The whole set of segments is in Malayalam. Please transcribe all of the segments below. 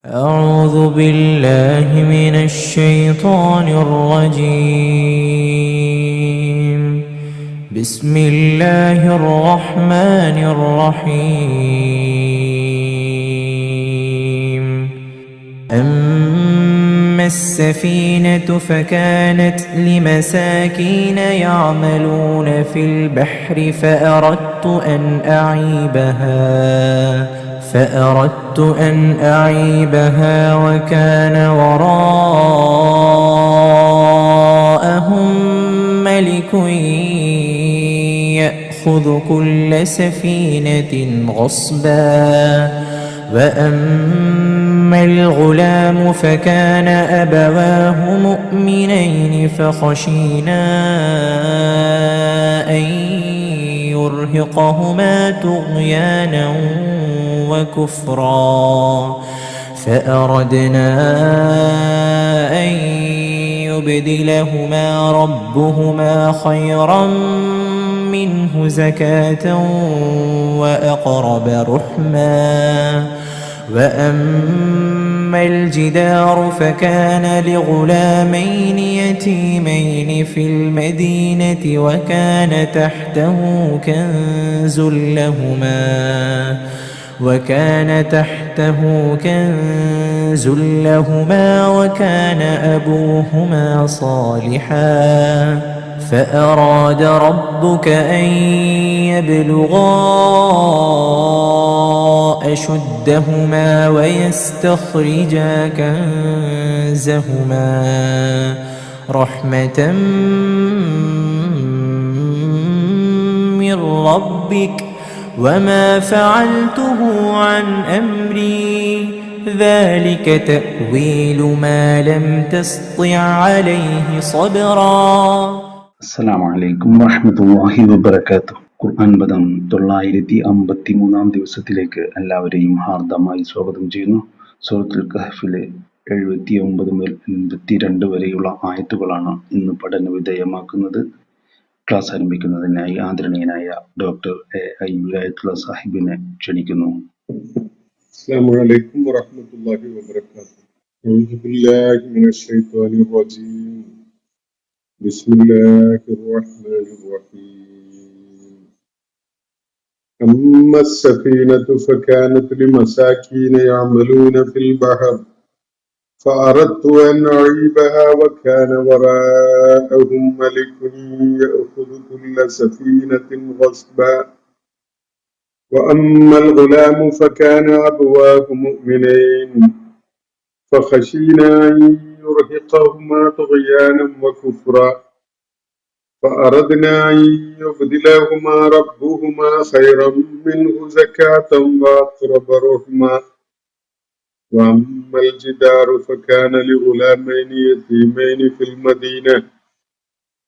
أعوذ بالله من الشيطان الرجيم. بسم الله الرحمن الرحيم. أما السفينة فكانت لمساكين يعملون في البحر فأردت أن أعيبها وكان وراءهم ملك يأخذ كل سفينة غصبا وأما الغلام فكان أبواه مؤمنين فخشينا أن يرهقهما طغيانا وكفرا فأردنا أن يبدلهما ربهما خيرا منه زكاة وأقرب رحما. وأما الجدار فكان لغلامين يتيمين في المدينة وكان تحته كنز لهما وكان أبوهما صالحا فأراد ربك أن يبلغا أشدهما ويستخرجا كنزهما رحمة من ربك وما فعلته عن أمري ذلك تأويل ما لم تسطع عليه صبرا. അസ്സലാമു അലൈക്കും വറഹ്മത്തുള്ളാഹി വബറകാതുഹു. ഖുർആൻ പദം 953 ദിവസത്തിലേക്ക് എല്ലാവരെയും ഹാർദമായി സ്വാഗതം ചെയ്യുന്നു. സൂറത്തുൽ കഹ്ഫിലെ 79 മുതൽ 82 വരെയുള്ള ആയത്തുകളാണ് ഇന്ന് പഠന വിധേയമാക്കുന്നത്. ക്ലാസ് ആരംഭിക്കുന്നതിനായി ആദരണീയനായ ഡോക്ടർ എ.ഐ. വിലായത്തുള്ള സാഹിബിനെ ക്ഷണിക്കുന്നു. അസ്സലാമു അലൈക്കും വറഹ്മത്തുള്ളാഹി വബറകാതുഹു. അഊദു ബില്ലാഹി മിനശ് ശൈത്വാനിർ റജീം. بسم الله الرحمن الرحيم. أما السفينة فكانت لمساكين يعملون في البحر فأردت أن أعيبها وكان وراءهم ملك يأخذ كل سفينة غصبا وأما الغلام فكان أبواه مؤمنين فخشينا أن يرهقهما طغيانا وكفرا فأردنا أن يبدلهما ربهما خيرا منه زكاة وأقرب رحما. وأما الجدار فكان لغلامين يتيمين في المدينة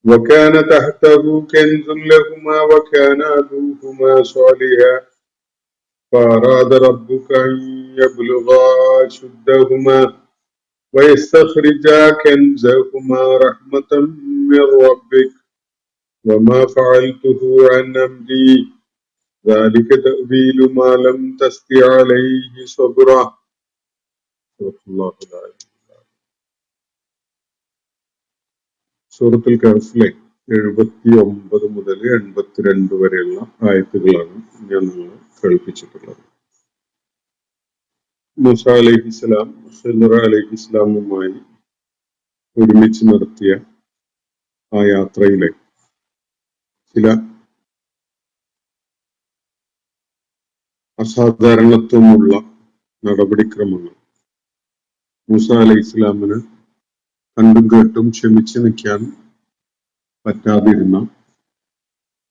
وكان تحته كنز لهما وكان أبوهما صالحا فأراد ربك أن يبلغا أشدهما ويستخرجا كنزهما رحمة من ربك وما فعلته عن أمري ذلك تأويل ما لم تسطع عليه صبرا. സൂറത്തുൽ കഹ്ഫിലെ 79 മുതൽ 82 വരെയുള്ള ആയത്തുകളാണ് ഞാൻ നിങ്ങളെ കേൾപ്പിച്ചിട്ടുള്ളത്. മൂസ അലൈഹിസ്സലാം ഖിദ്ർ അലൈഹിസ്സലാമുമായി ഒരുമിച്ച് നടത്തിയ ആ യാത്രയിലെ ചില അസാധാരണത്വമുള്ള നടപടിക്രമങ്ങൾ മൂസ അലൈഹിസ്സലാമിന് കണ്ടും കേട്ടും ക്ഷമിച്ചു നിൽക്കാൻ പറ്റാതിരുന്ന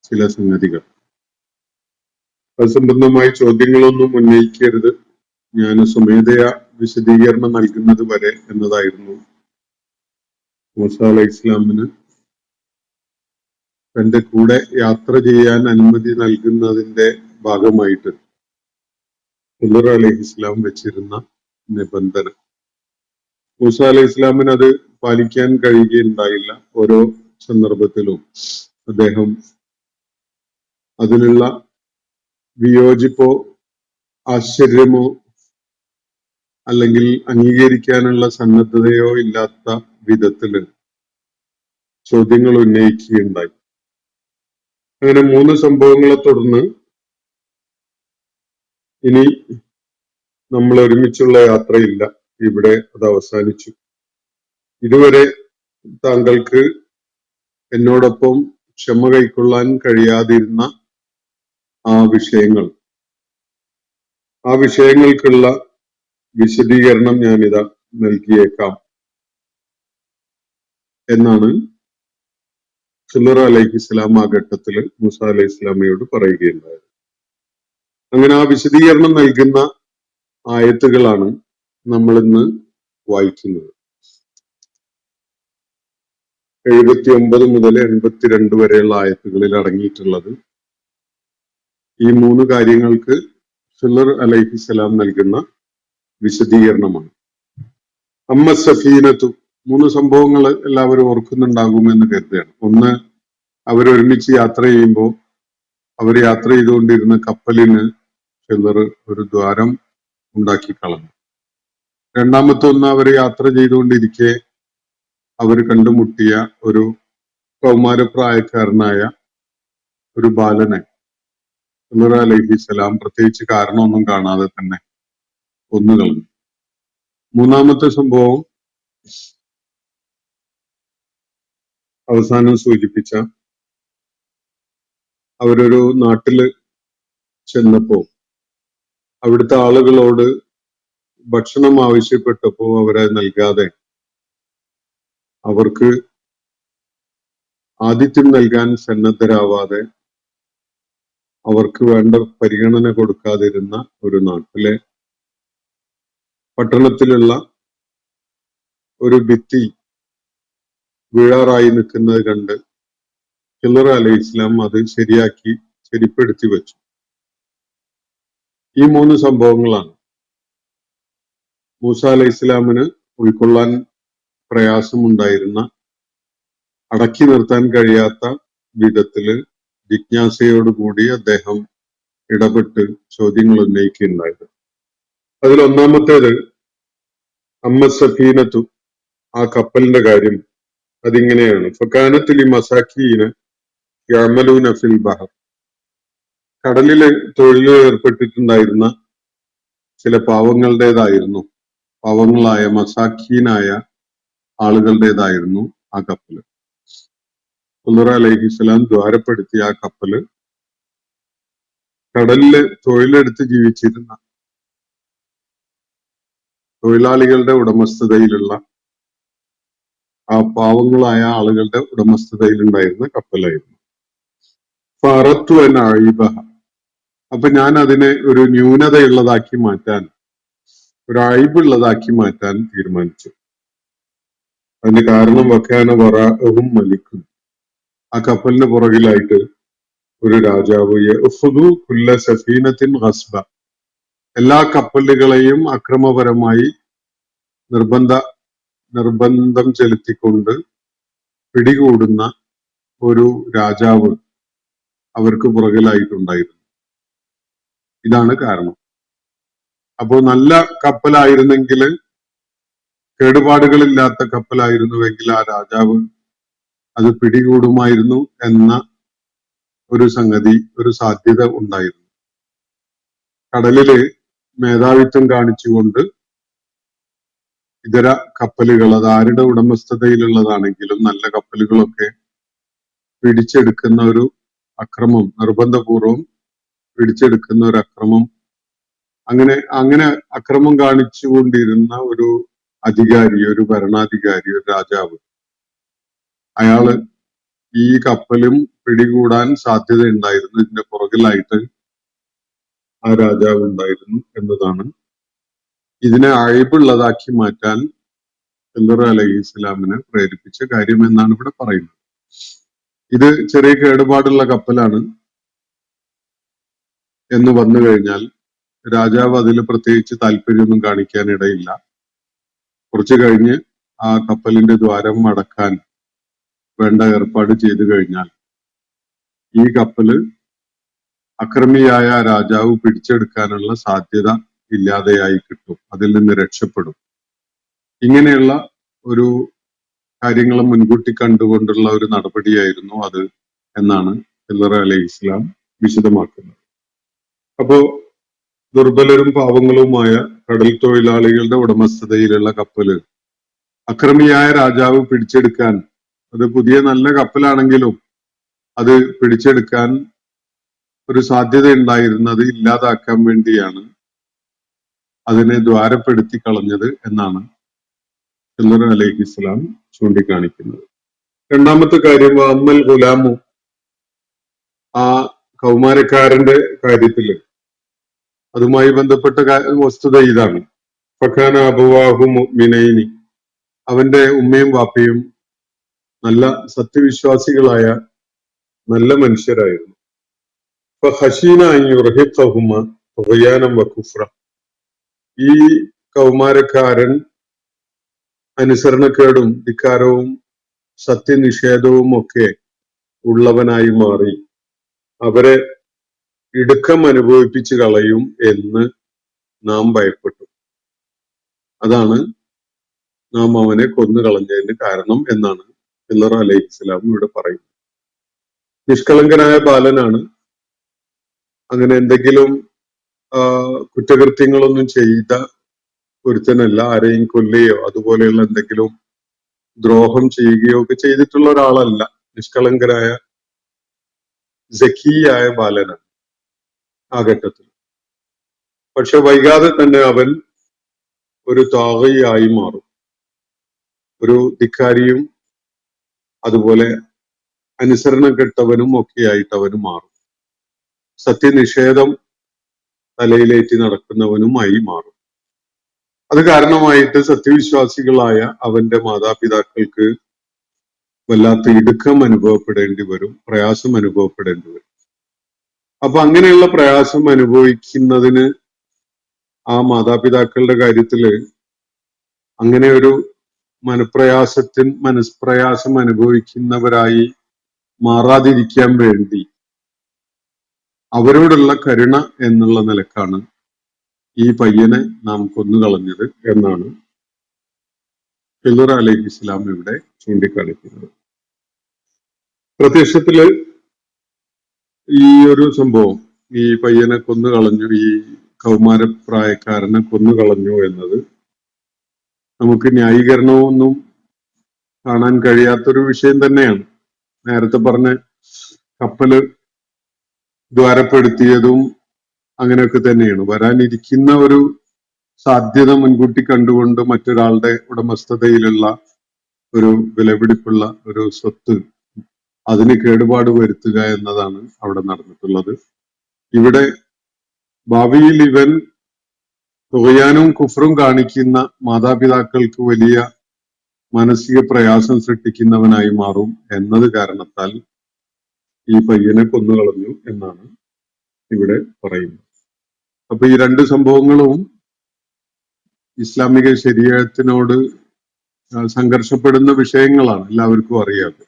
ചില സംഗതികൾ. അത് സംബന്ധമായി ചോദ്യങ്ങളൊന്നും ഉന്നയിക്കരുത്, ഞാൻ സ്വമേധയാ വിശദീകരണം നൽകുന്നത് വരെ എന്നതായിരുന്നു മൂസ അലൈഹി ഇസ്ലാമിന് തന്റെ കൂടെ യാത്ര ചെയ്യാൻ അനുമതി നൽകുന്നതിന്റെ ഭാഗമായിട്ട് ഖിദ്ർ അലൈഹി ഇസ്ലാം വെച്ചിരുന്ന നിബന്ധന. മൂസ അലൈഹി ഇസ്ലാമിന് അത് പാലിക്കാൻ കഴിയുകയുണ്ടായില്ല. ഓരോ സന്ദർഭത്തിലും അദ്ദേഹം അതിനുള്ള വിയോജിപ്പോ ആശ്ചര്യമോ അല്ലെങ്കിൽ അംഗീകരിക്കാനുള്ള സന്നദ്ധതയോ ഇല്ലാത്ത വിധത്തില് ചോദ്യങ്ങൾ ഉന്നയിക്കുകയുണ്ടായി. അങ്ങനെ 3 സംഭവങ്ങളെ തുടർന്ന് ഇനി നമ്മൾ ഒരുമിച്ചുള്ള യാത്രയില്ല, ഇവിടെ അത് അവസാനിച്ചു. ഇതുവരെ താങ്കൾക്ക് എന്നോടൊപ്പം ക്ഷമ കൈക്കൊള്ളാൻ കഴിയാതിരുന്ന ആ വിഷയങ്ങൾക്കുള്ള വിശദീകരണം ഞാനിതാ നൽകിയേക്കാം എന്നാണ് ഖിളർ അലൈഹിസ്സലാം ആ ഘട്ടത്തിൽ മൂസ അലൈഹി ഇസ്ലാമയോട് പറയുകയുണ്ടായത്. അങ്ങനെ ആ വിശദീകരണം നൽകുന്ന ആയത്തുകളാണ് നമ്മൾ ഇന്ന് വായിക്കുന്നത്. 79 മുതൽ 82 വരെയുള്ള ആയത്തുകളിൽ അടങ്ങിയിട്ടുള്ളത് ഈ 3 കാര്യങ്ങൾക്ക് ഖിളർ അലൈഹിസ്സലാം നൽകുന്ന വിശദീകരണമാണ്. അമ്മ സഫീനത്തു, 3 സംഭവങ്ങൾ എല്ലാവരും ഓർക്കുന്നുണ്ടാകുമെന്ന് കരുതുകയാണ്. ഒന്ന്, അവരൊരുമിച്ച് യാത്ര ചെയ്യുമ്പോൾ അവർ യാത്ര ചെയ്തുകൊണ്ടിരുന്ന കപ്പലിന് ഖിളർ ഒരു ദ്വാരം ഉണ്ടാക്കി കളഞ്ഞു. രണ്ടാമത്തെ ഒന്ന്, അവർ യാത്ര ചെയ്തുകൊണ്ടിരിക്കെ അവർ കണ്ടുമുട്ടിയ ഒരു കൗമാരപ്രായക്കാരനായ ഒരു ബാലനെ ഖിളർ അലൈഹിസ്സലാം പ്രത്യേകിച്ച് കാരണമൊന്നും കാണാതെ തന്നെ കൊന്നുകളഞ്ഞു. മൂന്നാമത്തെ സംഭവം അവസാനം സൂചിപ്പിച്ച അവരൊരു നാട്ടില് ചെന്നപ്പോ അവിടുത്തെ ആളുകളോട് ഭക്ഷണം ആവശ്യപ്പെട്ടപ്പോ അവരെ നൽകാതെ അവർക്ക് ആതിഥ്യം നൽകാൻ സന്നദ്ധരാവാതെ അവർക്ക് വേണ്ട പരിഗണന കൊടുക്കാതിരുന്ന ഒരു നാട്ടിലെ പട്ടണത്തിലുള്ള ഒരു ഭിത്തി വീഴാറായി നിൽക്കുന്നത് കണ്ട് ഖിളർ അലൈഹി ഇസ്ലാം അത് ശരിപ്പെടുത്തി വെച്ചു. ഈ 3 സംഭവങ്ങളാണ് മൂസ അലൈഹി ഇസ്ലാമിന് ഉൾക്കൊള്ളാൻ പ്രയാസമുണ്ടായിരുന്ന, അടക്കി നിർത്താൻ കഴിയാത്ത വിധത്തില് ജിജ്ഞാസയോടുകൂടി അദ്ദേഹം ഇടപെട്ട് ചോദ്യങ്ങൾ ഉന്നയിക്കുകയുണ്ടായത്. അതിൽ ഒന്നാമത്തേത് അമ്മ സഫീനത്തു, ആ കപ്പലിന്റെ കാര്യം. അതിങ്ങനെയാണ്: ഫകാനത്തുലി മസാക്കീന യഅമലൂന ഫിൽ ബഹർ, കടലിലെ തൊഴിലിൽ ഏർപ്പെട്ടിട്ടുണ്ടായിരുന്ന ചില പാവങ്ങളായ മസാക്കീനായ ആളുകളുടേതായിരുന്നു ആ കപ്പല്. ഖിളർ അലൈഹിസ്സലാം ദ്വാരപ്പെടുത്തിയ ആ കപ്പല് കടലില് തൊഴിലെടുത്ത് ജീവിച്ചിരുന്ന തൊഴിലാളികളുടെ ഉടമസ്ഥതയിലുള്ള, ആ പാവങ്ങളായ ആളുകളുടെ ഉടമസ്ഥതയിലുണ്ടായിരുന്ന കപ്പലായിരുന്നു. ഫറത്തു അൻ അഈബഹ, അപ്പൊ ഞാൻ അതിനെ ഒരു ന്യൂനതയുള്ളതാക്കി മാറ്റാൻ, ഒരു അഴിബുള്ളതാക്കി മാറ്റാൻ തീരുമാനിച്ചു. അതിന്റെ കാരണം വക്കാന വറാഅഹും മലിക്കും, ആ കപ്പലിന് പുറകിലായിട്ട് ഒരു രാജാവ്, യഖ്ദു കുല്ല സഫീനത്തിൻ ഗസ്ബ, എല്ലാ കപ്പലുകളെയും അക്രമപരമായി നിർബന്ധം ചെലുത്തിക്കൊണ്ട് പിടികൂടുന്ന ഒരു രാജാവ് അവർക്ക് പുറകിലായിട്ടുണ്ടായിരുന്നു. ഇതാണ് കാരണം. അപ്പോൾ നല്ല കപ്പലായിരുന്നെങ്കിൽ, കേടുപാടുകളില്ലാത്ത കപ്പലായിരുന്നുവെങ്കിൽ ആ രാജാവ് അത് പിടികൂടുമായിരുന്നു എന്ന ഒരു സാധ്യത ഉണ്ടായിരുന്നു. കടലില് മേധാവിത്വം കാണിച്ചുകൊണ്ട് ഇതര കപ്പലുകൾ, അത് ആരുടെ ഉടമസ്ഥതയിലുള്ളതാണെങ്കിലും നല്ല കപ്പലുകളൊക്കെ പിടിച്ചെടുക്കുന്ന ഒരു അക്രമം, നിർബന്ധപൂർവം പിടിച്ചെടുക്കുന്ന ഒരു അക്രമം, അങ്ങനെ അക്രമം കാണിച്ചുകൊണ്ടിരുന്ന ഒരു അധികാരി, ഒരു ഭരണാധികാരി, ഒരു രാജാവ്, അയാള് ഈ കപ്പലും പിടികൂടാൻ സാധ്യതയുണ്ടായിരുന്നു. ഇതിന്റെ പുറകിലായിട്ട് ആ രാജാവ് ഉണ്ടായിരുന്നു എന്നതാണ് ഇതിനെ അഴിബുള്ളതാക്കി മാറ്റാൻ ഖിളർ അലൈഹി ഇസ്ലാമിനെ പ്രേരിപ്പിച്ച കാര്യം എന്നാണ് ഇവിടെ പറയുന്നത്. ഇത് ചെറിയ കേടുപാടുള്ള കപ്പലാണ് എന്ന് വന്നു കഴിഞ്ഞാൽ രാജാവ് അതിൽ പ്രത്യേകിച്ച് താല്പര്യമൊന്നും കാണിക്കാനിടയില്ല. കുറച്ചു കഴിഞ്ഞ് ആ കപ്പലിന്റെ ദ്വാരം അടക്കാൻ വേണ്ട ഏർപ്പാട് ചെയ്തു കഴിഞ്ഞാൽ ഈ കപ്പല് അക്രമിയായ രാജാവ് പിടിച്ചെടുക്കാനുള്ള സാധ്യത ഇല്ലാതെയായി കിട്ടും, അതിൽ നിന്ന് രക്ഷപ്പെടും. ഇങ്ങനെയുള്ള ഒരു കാര്യങ്ങൾ മുൻകൂട്ടി കണ്ടുകൊണ്ടുള്ള ഒരു നടപടിയായിരുന്നു അത് എന്നാണ് ഖിദ്ർ അലൈഹി ഇസ്ലാം വിശദമാക്കുന്നത്. അപ്പോ ദുർബലരും പാവങ്ങളുമായ കടൽ തൊഴിലാളികളുടെ ഉടമസ്ഥതയിലുള്ള കപ്പല് അക്രമിയായ രാജാവ് പിടിച്ചെടുക്കാൻ, അത് പുതിയ നല്ല കപ്പലാണെങ്കിലും അത് പിടിച്ചെടുക്കാൻ ഒരു സാധ്യത ഉണ്ടായിരുന്നത് ഇല്ലാതാക്കാൻ വേണ്ടിയാണ് അതിനെ ദ്വാരപ്പെടുത്തി കളഞ്ഞത് എന്നാണ് ഖിദ്ർ അലൈഹി ഇസ്ലാം ചൂണ്ടിക്കാണിക്കുന്നത്. രണ്ടാമത്തെ കാര്യം അമ്മൽ ഗുലാമു, ആ കൗമാരക്കാരന്റെ കാര്യത്തില് അതുമായി ബന്ധപ്പെട്ട വസ്തുത ഇതാണ്. ഫഖാന അബുവാഹു മുഅ്മിനൈനി, അവന്റെ ഉമ്മയും വാപ്പയും നല്ല സത്യവിശ്വാസികളായ നല്ല മനുഷ്യരായിരുന്നു. ഫഖശീന അൻ യുർഹിഖഹുമ തുഗ്യാനം വകുഫ്ര, ഈ കൗമാരക്കാരൻ അനുസരണക്കേടും ധിക്കാരവും സത്യനിഷേധവും ഒക്കെ ഉള്ളവനായി മാറി അവരെ ഇടുക്കം അനുഭവിപ്പിച്ചു കളയും എന്ന് നാം ഭയപ്പെട്ടു. അതാണ് നാം അവനെ കൊന്നു കളഞ്ഞതിന് കാരണം എന്നാണ് ഖിദ്ർ അലൈഹി ഇസ്ലാം ഇവിടെ പറയുന്നത്. നിഷ്കളങ്കനായ ബാലനാണ്, അങ്ങനെ എന്തെങ്കിലും കുറ്റകൃത്യങ്ങളൊന്നും ചെയ്ത ഒരുത്തനല്ല, ആരെയും കൊല്ലുകയോ അതുപോലെയുള്ള എന്തെങ്കിലും ദ്രോഹം ചെയ്യുകയോ ഒക്കെ ചെയ്തിട്ടുള്ള ഒരാളല്ല. നിഷ്കളങ്കരായ സഖിയായ ബാലനാണ് ആ ഘട്ടത്തിൽ. പക്ഷെ വൈകാതെ തന്നെ അവൻ ഒരു താഗിയായി മാറും, ഒരു ധിക്കാരിയും അതുപോലെ അനുസരണം കെട്ടവനും ഒക്കെയായിട്ട് അവന് മാറും. സത്യനിഷേധം തലയിലേറ്റി നടക്കുന്നവനുമായി മാറും. അത് കാരണമായിട്ട് സത്യവിശ്വാസികളായ അവന്റെ മാതാപിതാക്കൾക്ക് വല്ലാത്ത ഇടുക്കം അനുഭവപ്പെടേണ്ടി വരും, പ്രയാസം അനുഭവപ്പെടേണ്ടി വരും. അപ്പൊ അങ്ങനെയുള്ള പ്രയാസം അനുഭവിക്കുന്നതിന് ആ മാതാപിതാക്കളുടെ കാര്യത്തില് അങ്ങനെ ഒരു മനസ്പ്രയാസം അനുഭവിക്കുന്നവരായി മാറാതിരിക്കാൻ വേണ്ടി അവരോടുള്ള കരുണ എന്നുള്ള നിലക്കാണ് ഈ പയ്യനെ നാം കൊന്നുകളഞ്ഞത് എന്നാണ് ഖിദ്ർ അലൈഹി ഇസ്ലാം ഇവിടെ ചൂണ്ടിക്കാണിക്കുന്നത്. പ്രത്യക്ഷത്തില് ഈ ഒരു സംഭവം, ഈ പയ്യനെ കൊന്നുകളഞ്ഞു, ഈ കൗമാരപ്രായക്കാരനെ കൊന്നുകളഞ്ഞു എന്നത് നമുക്ക് ന്യായീകരണമൊന്നും കാണാൻ കഴിയാത്തൊരു വിഷയം തന്നെയാണ്. നേരത്തെ പറഞ്ഞ കപ്പല് ദ്വാരപ്പെടുത്തിയതും അങ്ങനെയൊക്കെ തന്നെയാണ്. വരാനിരിക്കുന്ന ഒരു സാധ്യത മുൻകൂട്ടി കണ്ടുകൊണ്ട് മറ്റൊരാളുടെ ഉടമസ്ഥതയിലുള്ള ഒരു വിലപിടിപ്പുള്ള ഒരു സ്വത്ത് അതിന് കേടുപാട് വരുത്തുക എന്നതാണ് അവിടെ നടന്നിട്ടുള്ളത്. ഇവിടെ ഭാവിയിൽ ഇവൻ തുകയാനും കുഫറും കാണിക്കുന്ന മാതാപിതാക്കൾക്ക് വലിയ മാനസിക പ്രയാസം സൃഷ്ടിക്കുന്നവനായി മാറും എന്നത് കാരണത്താൽ ഈ പയ്യനെ കൊന്നുകളഞ്ഞു എന്നാണ് ഇവിടെ പറയുന്നത്. അപ്പൊ ഈ രണ്ട് സംഭവങ്ങളും ഇസ്ലാമിക ശരീഅത്തിനോട് സംഘർഷപ്പെടുന്ന വിഷയങ്ങളാണ്, എല്ലാവർക്കും അറിയാതെ.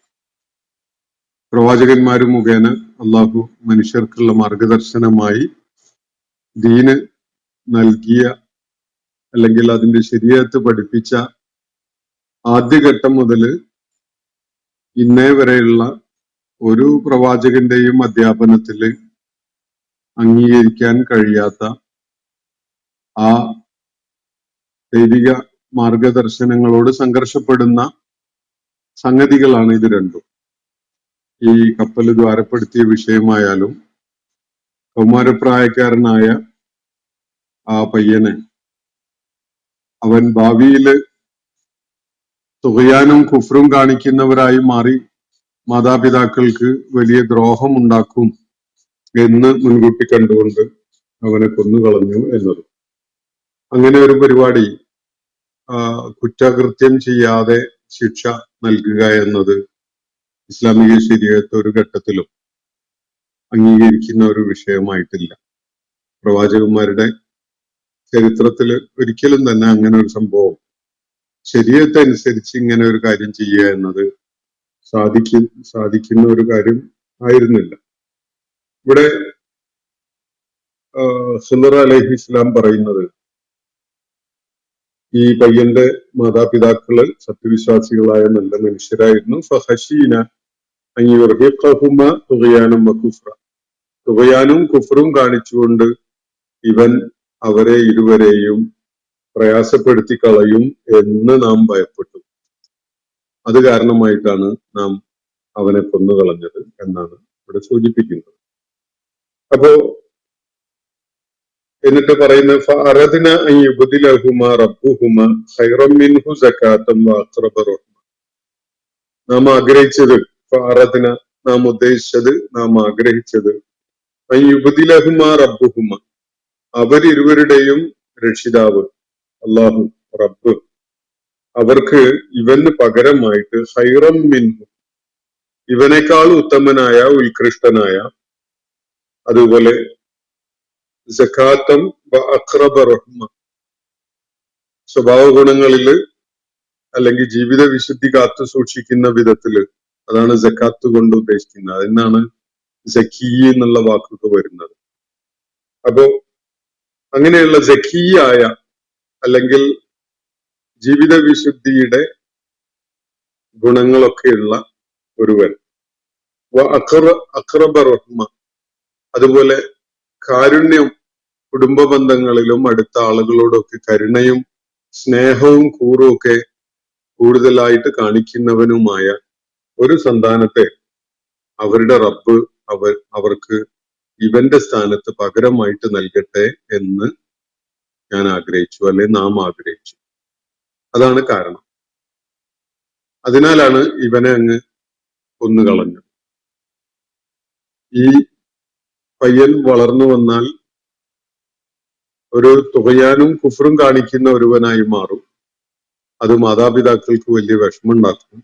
പ്രവാചകന്മാര് മുഖേന അള്ളാഹു മനുഷ്യർക്കുള്ള മാർഗദർശനമായി ദീന് നൽകിയ അല്ലെങ്കിൽ അതിന്റെ ശരീഅത്ത് പഠിപ്പിച്ച ആദ്യഘട്ടം മുതല് ഇന്നേ വരെയുള്ള ഒരു പ്രവാചകന്റെയും അധ്യാപനത്തില് അംഗീകരിക്കാൻ കഴിയാത്ത ആ ദൈവിക മാർഗദർശനങ്ങളോട് സംഘർഷപ്പെടുന്ന സംഗതികളാണ് ഇത് രണ്ടും. ഈ കപ്പല് ദ്വാരപ്പെടുത്തിയ വിഷയമായാലും കൗമാരപ്രായക്കാരനായ ആ പയ്യനെ അവൻ ഭാവിയില് തുകയാനും കുഫറും കാണിക്കുന്നവരായി മാറി മാതാപിതാക്കൾക്ക് വലിയ ദ്രോഹം ഉണ്ടാക്കും എന്ന് മുൻകൂട്ടി കണ്ടുകൊണ്ട് അവനെ കൊന്നുകളഞ്ഞു എന്നത്. അങ്ങനെ ഒരു പരിപാടി, കുറ്റകൃത്യം ചെയ്യാതെ ശിക്ഷ നൽകുക എന്നത് ഇസ്ലാമിക ശരീഅത്ത് ഒരു ഘട്ടത്തിലും അംഗീകരിക്കുന്ന ഒരു വിഷയമായിട്ടില്ല. പ്രവാചകന്മാരുടെ ചരിത്രത്തിൽ ഒരിക്കലും തന്നെ അങ്ങനെ ഒരു സംഭവം ശരീഅത്ത് അനുസരിച്ച് ഇങ്ങനെ ഒരു കാര്യം ചെയ്യുക എന്നത് സാധിക്കുന്ന ഒരു കാര്യം ആയിരുന്നില്ല. ഇവിടെ ഖിദർ അലൈഹിസ്സലാം പറയുന്നത്, ഈ പയ്യന്റെ മാതാപിതാക്കള് സത്യവിശ്വാസികളായ നല്ല മനുഷ്യരായിരുന്നു. ഫഹശീന അൻ യുർഹിഖഹുമ തുഗ്യാനം വകുഫ്ര, തുഗ്യാനും കുഫ്റും കാണിച്ചുകൊണ്ട് ഇവൻ അവരെ ഇരുവരെയും പ്രയാസപ്പെടുത്തി കളയും എന്ന് നാം ഭയപ്പെട്ടു. അത് കാരണമായിട്ടാണ് നാം അവനെ കൊന്നുകളഞ്ഞത് എന്നാണ് ഇവിടെ സൂചിപ്പിക്കുന്നത്. അപ്പോ എന്നിട്ട് പറയുന്നത് ഫഅറദ്ന അൻ യുബ്ദിലഹുമ റബ്ബുഹുമ ഖൈറൻ മിൻഹു സകാത്തൻ വഅഖറബ റഹ്മ. നാം ആഗ്രഹിച്ചത്, ഫഅറദ്ന നാം ഉദ്ദേശിച്ചത്, നാം ആഗ്രഹിച്ചത്, അൻ യുബ്ദിലഹുമ റബ്ബുഹുമ അവരിരുവരുടെയും രക്ഷിതാവ് അല്ലാഹു റബ്ബ് അവർക്ക് ഇവന് പകരമായിട്ട് ഖൈറൻ മിൻഹു ഇവനേക്കാൾ ഉത്തമനായ ഉത്കൃഷ്ടനായ, അതുപോലെ സകാത്തം വഅഖറബ റഹ്മ സ്വഭാവ ഗുണങ്ങളില് അല്ലെങ്കിൽ ജീവിത വിശുദ്ധി കാത്തു സൂക്ഷിക്കുന്ന വിധത്തില്, അതാണ് സക്കാത്ത് കൊണ്ട് ഉദ്ദേശിക്കുന്നത്. അതിനാണ് സഖീ എന്നുള്ള വാക്കൊക്കെ വരുന്നത്. അപ്പോ അങ്ങനെയുള്ള സഖീയായ അല്ലെങ്കിൽ ജീവിത വിശുദ്ധിയുടെ ഗുണങ്ങളൊക്കെയുള്ള ഒരുവൻ, അഖറബ റഹ്മ അതുപോലെ കാരുണ്യം, കുടുംബ ബന്ധങ്ങളിലും അടുത്ത ആളുകളോടൊക്കെ കരുണയും സ്നേഹവും കൂറും ഒക്കെ കൂടുതലായിട്ട് കാണിക്കുന്നവനുമായ ഒരു സന്താനത്തെ അവരുടെ റബ്ബ് അവർക്ക് ഇവന്റെ സ്ഥാനത്ത് പകരമായിട്ട് നൽകട്ടെ എന്ന് ഞാൻ ആഗ്രഹിച്ചു, അല്ലെ നാം ആഗ്രഹിച്ചു. അതാണ് കാരണം. അതിനാലാണ് ഇവനെ അങ്ങ് കൊന്നുകളഞ്ഞത്. ഈ പയ്യൻ വളർന്നു വന്നാൽ ഒരു തുകയാനും കുഫറും കാണിക്കുന്ന ഒരുവനായി മാറും. അത് മാതാപിതാക്കൾക്ക് വലിയ വിഷമമുണ്ടാക്കും.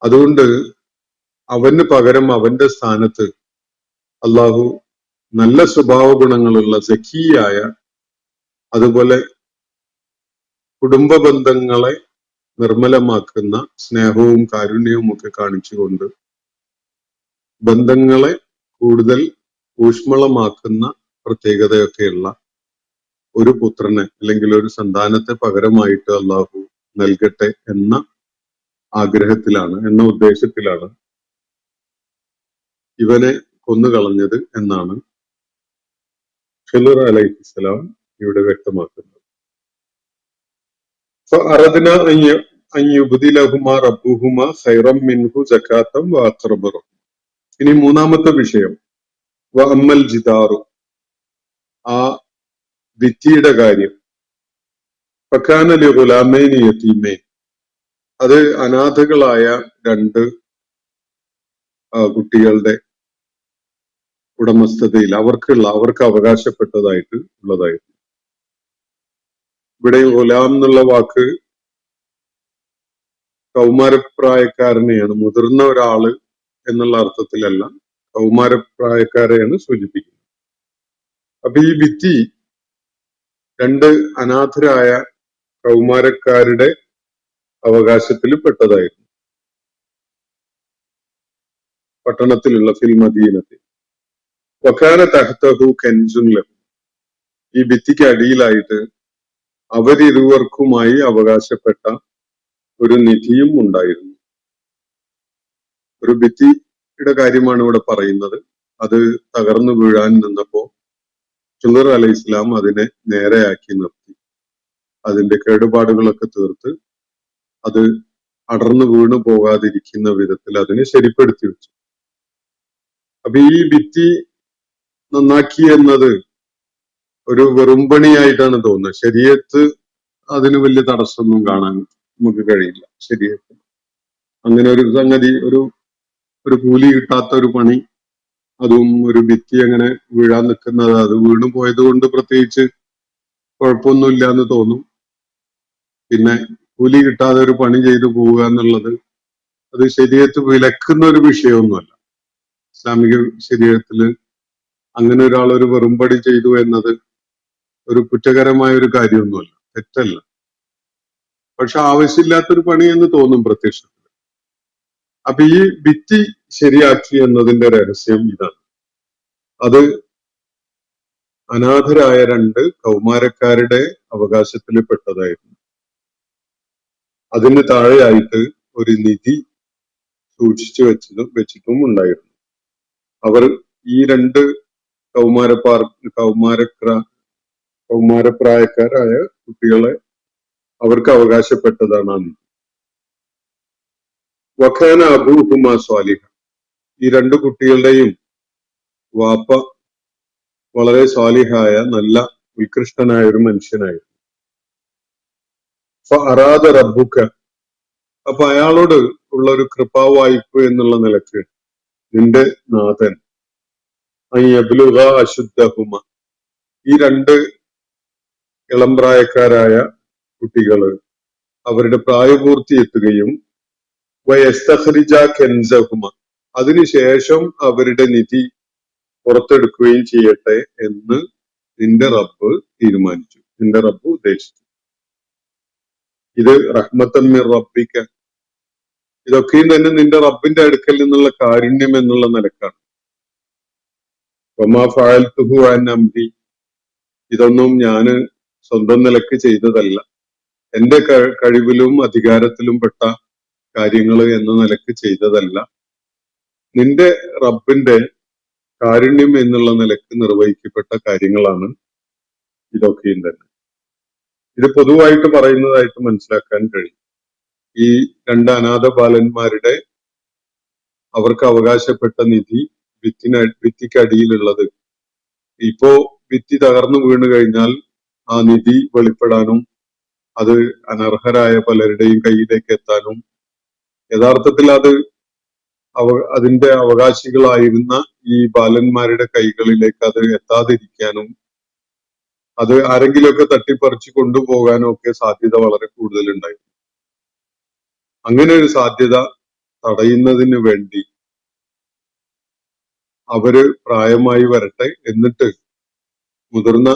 അതുകൊണ്ട് അവന് പകരം അവന്റെ സ്ഥാനത്ത് അള്ളാഹു നല്ല സ്വഭാവ ഗുണങ്ങളുള്ള സഖിയായ, അതുപോലെ കുടുംബ ബന്ധങ്ങളെ നിർമ്മലമാക്കുന്ന സ്നേഹവും കാരുണ്യവും ഒക്കെ കാണിച്ചുകൊണ്ട് ബന്ധങ്ങളെ കൂടുതൽ ഊഷ്മളമാക്കുന്ന പ്രത്യേകതയൊക്കെയുള്ള ഒരു പുത്രനെ അല്ലെങ്കിൽ ഒരു സന്താനത്തെ പകരമായിട്ട് അള്ളാഹു നൽകട്ടെ എന്ന ആഗ്രഹത്തിലാണ്, എന്ന ഉദ്ദേശത്തിലാണ് ഇവനെ കൊന്നുകളഞ്ഞത് എന്നാണ് ഖിദർ അലൈഹിസ്സലാം ഇവിടെ വ്യക്തമാക്കുന്നത്. ഫഅറദ്ന അൻ യുബ്ദിലഹുമാ റബ്ബുഹുമാ ഖൈറൻ മിൻഹു സകാത്തൻ വഅഖറബ റഹ്മ. ഇനി മൂന്നാമത്തെ വിഷയം, വഅമ്മൽ ജിദാറു, ആ ഭിത്തിയുടെ കാര്യം. ഫകാന ലിഗുലാമൈനി യതീമൈൻ, അത് അനാഥകളായ രണ്ട് കുട്ടികളുടെ ഉടമസ്ഥതയിൽ അവർക്ക് അവകാശപ്പെട്ടതായിട്ട് ഉള്ളതായിരുന്നു. ഇവിടെ ഗുലാം എന്നുള്ള വാക്ക് കൗമാരപ്രായക്കാരനെയാണ്, മുതിർന്ന ഒരാള് എന്നുള്ള അർത്ഥത്തിലല്ല, കൗമാരപ്രായക്കാരെയാണ് സൂചിപ്പിക്കുന്നത്. അപ്പൊ ഈ ഭിത്തി രണ്ട് അനാഥരായ കൗമാരക്കാരുടെ അവകാശത്തിൽ പെട്ടതായിരുന്നു. പട്ടണത്തിലുള്ള ഫിൽ മദീനത്തിൽ വകാന തഹ്തഹു കൻസുൻ ലഹു, ഈ ഭിത്തിക്ക് അടിയിലായിട്ട് അവരിരുവർക്കുമായി അവകാശപ്പെട്ട ഒരു നിധിയും ഉണ്ടായിരുന്നു. ഒരു ഭിത്തിയുടെ കാര്യമാണ് ഇവിടെ പറയുന്നത്. അത് തകർന്നു വീഴാൻ നിന്നപ്പോ ഖിദർ അലൈഹിസ്സലാം അതിനെ നേരെയാക്കി നിർത്തി, അതിന്റെ കേടുപാടുകളൊക്കെ തീർത്ത് അത് അടർന്നു വീണു പോകാതിരിക്കുന്ന വിധത്തിൽ അതിനെ ശരിപ്പെടുത്തി വെച്ചു. അപ്പൊ ഈ ഭിത്തി നന്നാക്കി എന്നത് ഒരു വെറുംപണിയായിട്ടാണ് തോന്നുന്നത്. ശരീഅത്ത് അതിന് വലിയ തടസ്സമൊന്നും കാണാൻ നമുക്ക് കഴിയില്ല. ശരീഅത്ത് അങ്ങനെ ഒരു സംഗതി, ഒരു കൂലി കിട്ടാത്ത ഒരു പണി, അതും ഒരു ഭിത്തി അങ്ങനെ വീഴാൻ നിൽക്കുന്നത്, അത് വീണു പോയത് കൊണ്ട് പ്രത്യേകിച്ച് കുഴപ്പമൊന്നുമില്ല എന്ന് തോന്നും. പിന്നെ കൂലി കിട്ടാതെ ഒരു പണി ചെയ്തു പോവുക എന്നുള്ളത് അത് ശരീഅത്ത് വിലക്കുന്ന ഒരു വിഷയമൊന്നുമല്ല. ഇസ്ലാമിക ശരീഅത്തില് അങ്ങനെ ഒരാൾ ഒരു വെറുംപടി ചെയ്തു എന്നത് ഒരു കുറ്റകരമായ ഒരു കാര്യമൊന്നുമല്ല, തെറ്റല്ല. പക്ഷെ ആവശ്യമില്ലാത്തൊരു പണി എന്ന് തോന്നും പ്രത്യക്ഷത്തിൽ. അപ്പൊ ഈ ഭിത്തി ശരിയാക്കി എന്നതിന്റെ രഹസ്യം ഇതാണ്. അത് അനാഥരായ 2 കൗമാരക്കാരുടെ അവകാശത്തിൽ പെട്ടതായിരുന്നു. അതിന് താഴെയായിട്ട് ഒരു നിധി സൂക്ഷിച്ചു വെച്ചിട്ടും ഉണ്ടായിരുന്നു. അവർ ഈ 2 കൗമാരപ്രായക്കാരായ കുട്ടികളെ അവർക്ക് അവകാശപ്പെട്ടതാണ് ആ നിധി. വഖാന അബൂഹുമാ സ്വാലിഹ. ഈ 2 കുട്ടികളുടെയും വാപ്പ വളരെ സ്വാലിഹായ നല്ല ഉത്കൃഷ്ടനായ ഒരു മനുഷ്യനായിരുന്നു. അറാദ റബ്ബുക. അപ്പൊ അയാളോട് ഉള്ള ഒരു കൃപാവായ്പ് എന്നുള്ള നിലക്ക് നിന്റെ നാഥൻ അയ്യബ്ലുഗ അശുദ്ധഹുമ. ഈ 2 ഇളംപ്രായക്കാരായ കുട്ടികള് അവരുടെ പ്രായപൂർത്തി എത്തുകയും വയസ്തഖ്രിജ കെൻസഹുമ. അതിനുശേഷം അവരുടെ നിധി പുറത്തെടുക്കുകയും ചെയ്യട്ടെ എന്ന് നിന്റെ റബ്ബ് തീരുമാനിച്ചു, നിന്റെ റബ്ബ് ഉദ്ദേശിച്ചു. ഇത് റഹ്മത്തൻ മിർ റബ്ബിക. ഇതൊക്കെയും തന്നെ നിന്റെ റബ്ബിന്റെ അടുക്കൽ നിന്നുള്ള കാരുണ്യം എന്നുള്ള നിലക്കാണ്. വമാ ഫഅൽതുഹു അൻ അംരി. ഇതൊന്നും ഞാന് സ്വന്തം നിലക്ക് ചെയ്തതല്ല, എന്റെ കഴിവിലും അധികാരത്തിലും പെട്ട കാര്യങ്ങൾ എന്ന നിലക്ക് ചെയ്തതല്ല, നിന്റെ റബ്ബിന്റെ കാരുണ്യം എന്നുള്ള നിലക്ക് നിർവഹിക്കപ്പെട്ട കാര്യങ്ങളാണ് ഇതൊക്കെയും തന്നെ. ഇത് പൊതുവായിട്ട് പറയുന്നതായിട്ട് മനസ്സിലാക്കാൻ കഴിയും. ഈ 2 അനാഥ ബാലന്മാരുടെ അവർക്ക് അവകാശപ്പെട്ട നിധി ഭിത്തിക്കടിയിലുള്ളത് ഇപ്പോ ഭിത്തി തകർന്നു വീണു കഴിഞ്ഞാൽ ആ നിധി വെളിപ്പെടാനും അത് അനർഹരായ പലരുടെയും കയ്യിലേക്ക് എത്താനും യഥാർത്ഥത്തിൽ അതിന്റെ അവകാശികളായിരുന്ന ഈ ബാലന്മാരുടെ കൈകളിലേക്ക് അത് എത്താതിരിക്കാനും അത് ആരെങ്കിലുമൊക്കെ തട്ടിപ്പറിച്ച് കൊണ്ടുപോകാനും ഒക്കെ സാധ്യത വളരെ കൂടുതലുണ്ടായിരുന്നു. അങ്ങനെ ഒരു സാധ്യത തടയുന്നതിന് വേണ്ടി അവര് പ്രായമായി വരട്ടെ, എന്നിട്ട് മുതിർന്ന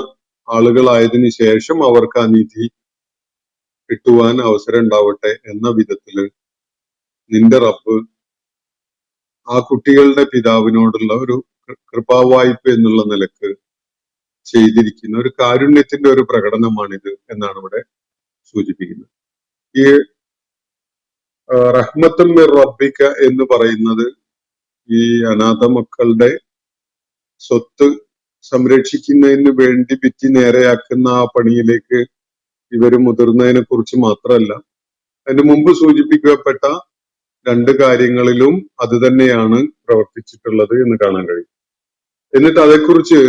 ആളുകളായതിനു ശേഷം അവർക്ക് ആ നിധി കിട്ടുവാൻ അവസരം ഉണ്ടാവട്ടെ എന്ന വിധത്തില് നിന്റെ റബ്ബ് ആ കുട്ടികളുടെ പിതാവിനോടുള്ള ഒരു കൃപാവായ്പ എന്നുള്ള നിലക്ക് ചെയ്തിരിക്കുന്ന ഒരു കാരുണ്യത്തിന്റെ ഒരു പ്രകടനമാണിത് എന്നാണ് ഇവിടെ സൂചിപ്പിക്കുന്നത്. ഈ റഹ്മത്തുൻ മിർ റബ്ബിക എന്ന് പറയുന്നത് ഈ അനാഥ മക്കളുടെ സ്വത്ത് സംരക്ഷിക്കുന്നതിന് വേണ്ടി ഭിത്തി നേരെയാക്കുന്ന ആ പണിയിലേക്ക് ഇവര് മുതിർന്നതിനെ കുറിച്ച് മാത്രമല്ല, അതിന് മുമ്പ് സൂചിപ്പിക്കപ്പെട്ട 2 കാര്യങ്ങളിലും അത് തന്നെയാണ് പ്രവർത്തിച്ചിട്ടുള്ളത് എന്ന് കാണാൻ കഴിയും. എന്നിട്ട് അതേക്കുറിച്ച്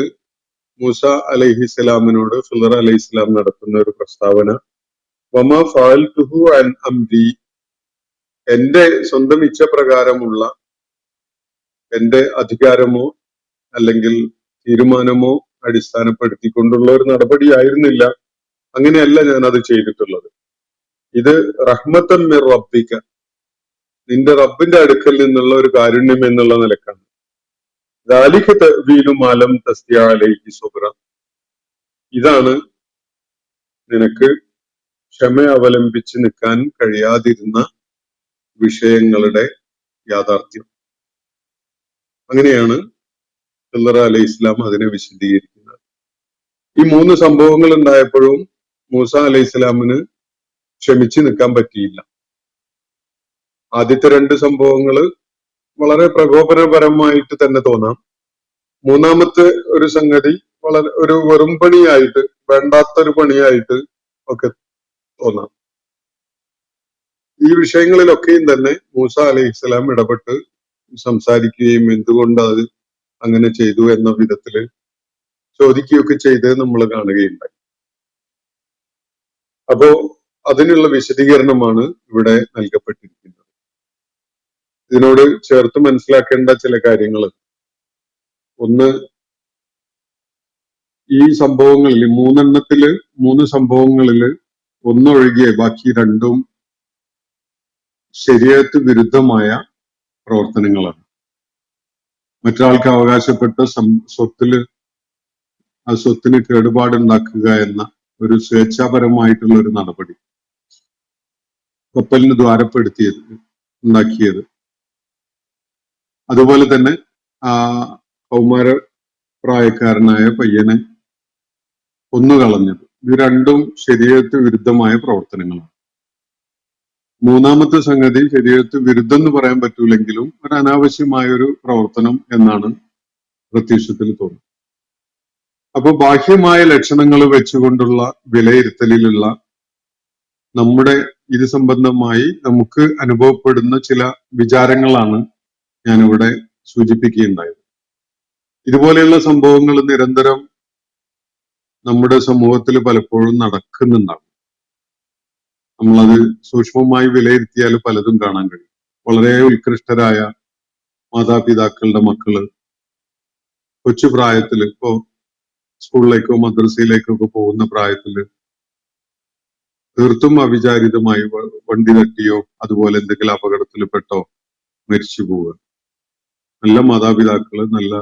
മൂസ അലൈഹിസ്സലാമിനോട് ഖിളർ അലൈഹിസ്സലാം നടത്തുന്ന ഒരു പ്രസ്താവന, വമാ ഫഅൽതുഹു അൻ അംരി. എന്റെ സ്വന്തം ഇച്ഛപ്രകാരമുള്ള എന്റെ അധികാരമോ അല്ലെങ്കിൽ തീരുമാനമോ അടിസ്ഥാനപ്പെടുത്തിക്കൊണ്ടുള്ള ഒരു നടപടിയായിരുന്നില്ല, അങ്ങനെയല്ല ഞാൻ അത് ചെയ്തിട്ടുള്ളത്. ഇത് റഹ്മത്തൻ മിർ റബ്ബിക, നിന്റെ റബ്ബിന്റെ അടുക്കൽ നിന്നുള്ള ഒരു കാരുണ്യം എന്നുള്ള നിലക്കാണ്. ദാലിക തഅ്വീലു മാ ലം തസ്തിഅ അലൈഹി സബ്റ. ഇതാണ് നിനക്ക് ക്ഷമ അവലംബിച്ച് നിൽക്കാൻ കഴിയാതിരുന്ന വിഷയങ്ങളുടെ യാഥാർത്ഥ്യം. അങ്ങനെയാണ് ഖിളർ അലൈഹി ഇസ്ലാം അതിനെ വിശദീകരിക്കുന്നത്. ഈ 3 സംഭവങ്ങൾ ഉണ്ടായപ്പോഴും മൂസ അലൈഹി ഇസ്ലാമിന് ക്ഷമിച്ചു നിൽക്കാൻ പറ്റിയില്ല. ആദ്യത്തെ 2 സംഭവങ്ങൾ വളരെ പ്രകോപനപരമായിട്ട് തന്നെ തോന്നാം. മൂന്നാമത്തെ ഒരു സംഗതി വളരെ ഒരു വെറും പണിയായിട്ട്, വേണ്ടാത്തൊരു പണിയായിട്ട് ഒക്കെ തോന്നാം. ഈ വിഷയങ്ങളിലൊക്കെയും തന്നെ മൂസ അലൈഹി ഇസ്ലാം ഇടപെട്ട് സംസാരിക്കുകയും എന്തുകൊണ്ട് അത് അങ്ങനെ ചെയ്തു എന്ന വിധത്തില് ചോദിക്കുകയൊക്കെ ചെയ്ത് നമ്മൾ കാണുകയുണ്ടായി. അപ്പോ അതിനുള്ള വിശദീകരണമാണ് ഇവിടെ നൽകപ്പെട്ടിരിക്കുന്നത്. ഇതിനോട് ചേർത്ത് മനസ്സിലാക്കേണ്ട ചില കാര്യങ്ങൾ, ഒന്ന്, ഈ സംഭവങ്ങളിൽ 3 സംഭവങ്ങളില് ഒന്നൊഴികെ ബാക്കി 2 ശരീഅത്ത് വിരുദ്ധമായ പ്രവർത്തനങ്ങളാണ്. മറ്റൊരാൾക്ക് അവകാശപ്പെട്ട സ്വത്തില് ആ സ്വത്തിന് കേടുപാടുണ്ടാക്കുക എന്ന ഒരു സ്വേച്ഛാപരമായിട്ടുള്ള ഒരു നടപടി, കപ്പലിന് ഉണ്ടാക്കിയത്. അതുപോലെ തന്നെ ആ കൗമാര പ്രായക്കാരനായ പയ്യനെ കൊന്നുകളഞ്ഞത്. ഇത് രണ്ടും ശരീഅത്ത് വിരുദ്ധമായ പ്രവർത്തനങ്ങളാണ്. മൂന്നാമത്തെ സംഗതി ശരീഅത്ത് വിരുദ്ധം എന്ന് പറയാൻ പറ്റൂലെങ്കിലും ഒരു അനാവശ്യമായ ഒരു പ്രവർത്തനം എന്നാണ് പ്രത്യക്ഷത്തിൽ തോന്നുന്നത്. അപ്പൊ ബാഹ്യമായ ലക്ഷണങ്ങൾ വെച്ചുകൊണ്ടുള്ള വിലയിരുത്തലിലുള്ള നമ്മുടെ ഇത് സംബന്ധമായി നമുക്ക് അനുഭവപ്പെടുന്ന ചില വിചാരങ്ങളാണ് ഞാനിവിടെ സൂചിപ്പിക്കുകയുണ്ടായത്. ഇതുപോലെയുള്ള സംഭവങ്ങൾ നിരന്തരം നമ്മുടെ സമൂഹത്തിൽ പലപ്പോഴും നടക്കുന്നുണ്ടാകും. നമ്മളത് സൂക്ഷ്മമായി വിലയിരുത്തിയാൽ പലതും കാണാൻ കഴിയും. വളരെ ഉത്കൃഷ്ടരായ മാതാപിതാക്കളുടെ മക്കള് കൊച്ചു പ്രായത്തിൽ ഇപ്പോ സ്കൂളിലേക്കോ മദ്രസയിലേക്കോ ഒക്കെ പോകുന്ന പ്രായത്തില് തീർത്തും അവിചാരിതമായി വണ്ടി തട്ടിയോ അതുപോലെ എന്തെങ്കിലും അപകടത്തിൽപ്പെട്ടോ മരിച്ചു പോവുക. നല്ല മാതാപിതാക്കള് നല്ല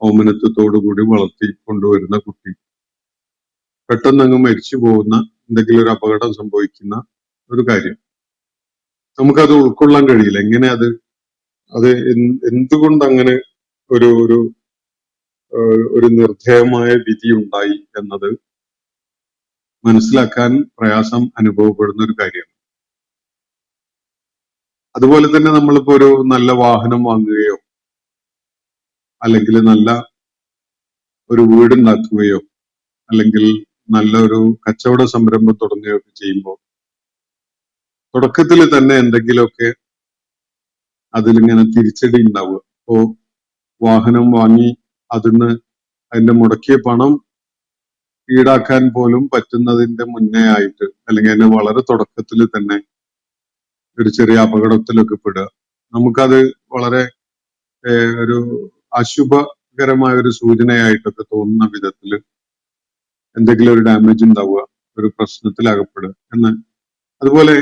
ഓമനത്വത്തോടു കൂടി വളർത്തി കൊണ്ടുവരുന്ന കുട്ടി പെട്ടെന്ന് അങ്ങ് മരിച്ചു പോകുന്ന എന്തെങ്കിലും ഒരു അപകടം സംഭവിക്കുന്ന ഒരു കാര്യം നമുക്കത് ഉൾക്കൊള്ളാൻ കഴിയില്ല. എങ്ങനെ അത് എന്തുകൊണ്ട് അങ്ങനെ ഒരു ഒരു ഒരു നിർദ്ധേയമായ വിധി ഉണ്ടായി എന്നത് മനസ്സിലാക്കാൻ പ്രയാസം അനുഭവപ്പെടുന്ന ഒരു കാര്യമാണ്. അതുപോലെ തന്നെ നമ്മളിപ്പോ ഒരു നല്ല വാഹനം വാങ്ങുകയോ അല്ലെങ്കിൽ നല്ല ഒരു വീടുണ്ടാക്കുകയോ അല്ലെങ്കിൽ നല്ലൊരു കച്ചവട സംരംഭം തുടങ്ങുകയൊക്കെ ചെയ്യുമ്പോൾ തുടക്കത്തിൽ തന്നെ എന്തെങ്കിലുമൊക്കെ അതിലിങ്ങനെ തിരിച്ചടി ഉണ്ടാവുക. ഇപ്പോ വാഹനം വാങ്ങി അതിന്റെ മുടക്കിയ പണം ഈടാക്കാൻ പോലും പറ്റുന്നതിന്റെ മുന്നേ ആയിട്ട് അല്ലെങ്കിൽ അതിന്റെ വളരെ തുടക്കത്തിൽ തന്നെ ഒരു ചെറിയ അപകടത്തിലൊക്കെ പെടുക. നമുക്കത് വളരെ ഒരു അശുഭകരമായ ഒരു സൂചനയായിട്ടൊക്കെ തോന്നുന്ന വിധത്തിൽ എന്തെങ്കിലും ഒരു ഡാമേജ് ഉണ്ടാവുക, ഒരു പ്രശ്നത്തിലകപ്പെടുക എന്ന്. അതുപോലെ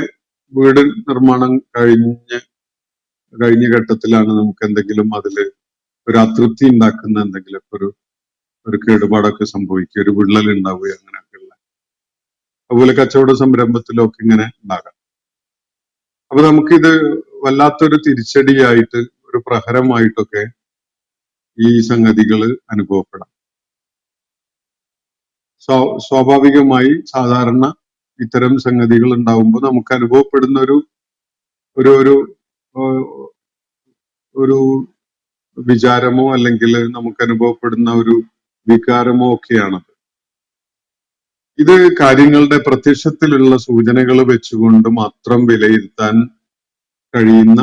വീട് നിർമ്മാണം കഴിഞ്ഞ ഘട്ടത്തിലാണ് നമുക്ക് എന്തെങ്കിലും അതില് ഒരു അതൃപ്തി ഉണ്ടാക്കുന്ന എന്തെങ്കിലും ഒരു കേടുപാടൊക്കെ സംഭവിക്കുക, ഒരു വിള്ളൽ ഉണ്ടാവുക, അങ്ങനെയൊക്കെയുള്ള. അതുപോലെ കച്ചവട സംരംഭത്തിലൊക്കെ ഇങ്ങനെ ഉണ്ടാകാം. അപ്പൊ നമുക്കിത് വല്ലാത്തൊരു തിരിച്ചടിയായിട്ട് ഒരു പ്രഹരമായിട്ടൊക്കെ ഈ സംഗതികൾ അനുഭവപ്പെടാം. സ്വാഭാവികമായി സാധാരണ ഇത്തരം സംഗതികൾ ഉണ്ടാവുമ്പോൾ നമുക്ക് അനുഭവപ്പെടുന്ന ഒരു ഒരു ഒരു വിചാരമോ അല്ലെങ്കിൽ നമുക്ക് അനുഭവപ്പെടുന്ന ഒരു വികാരമോ ഒക്കെയാണത്. ഇത് കാര്യങ്ങളുടെ പ്രത്യക്ഷത്തിലുള്ള സൂചനകൾ വെച്ചുകൊണ്ട് മാത്രം വിലയിരുത്താൻ കഴിയുന്ന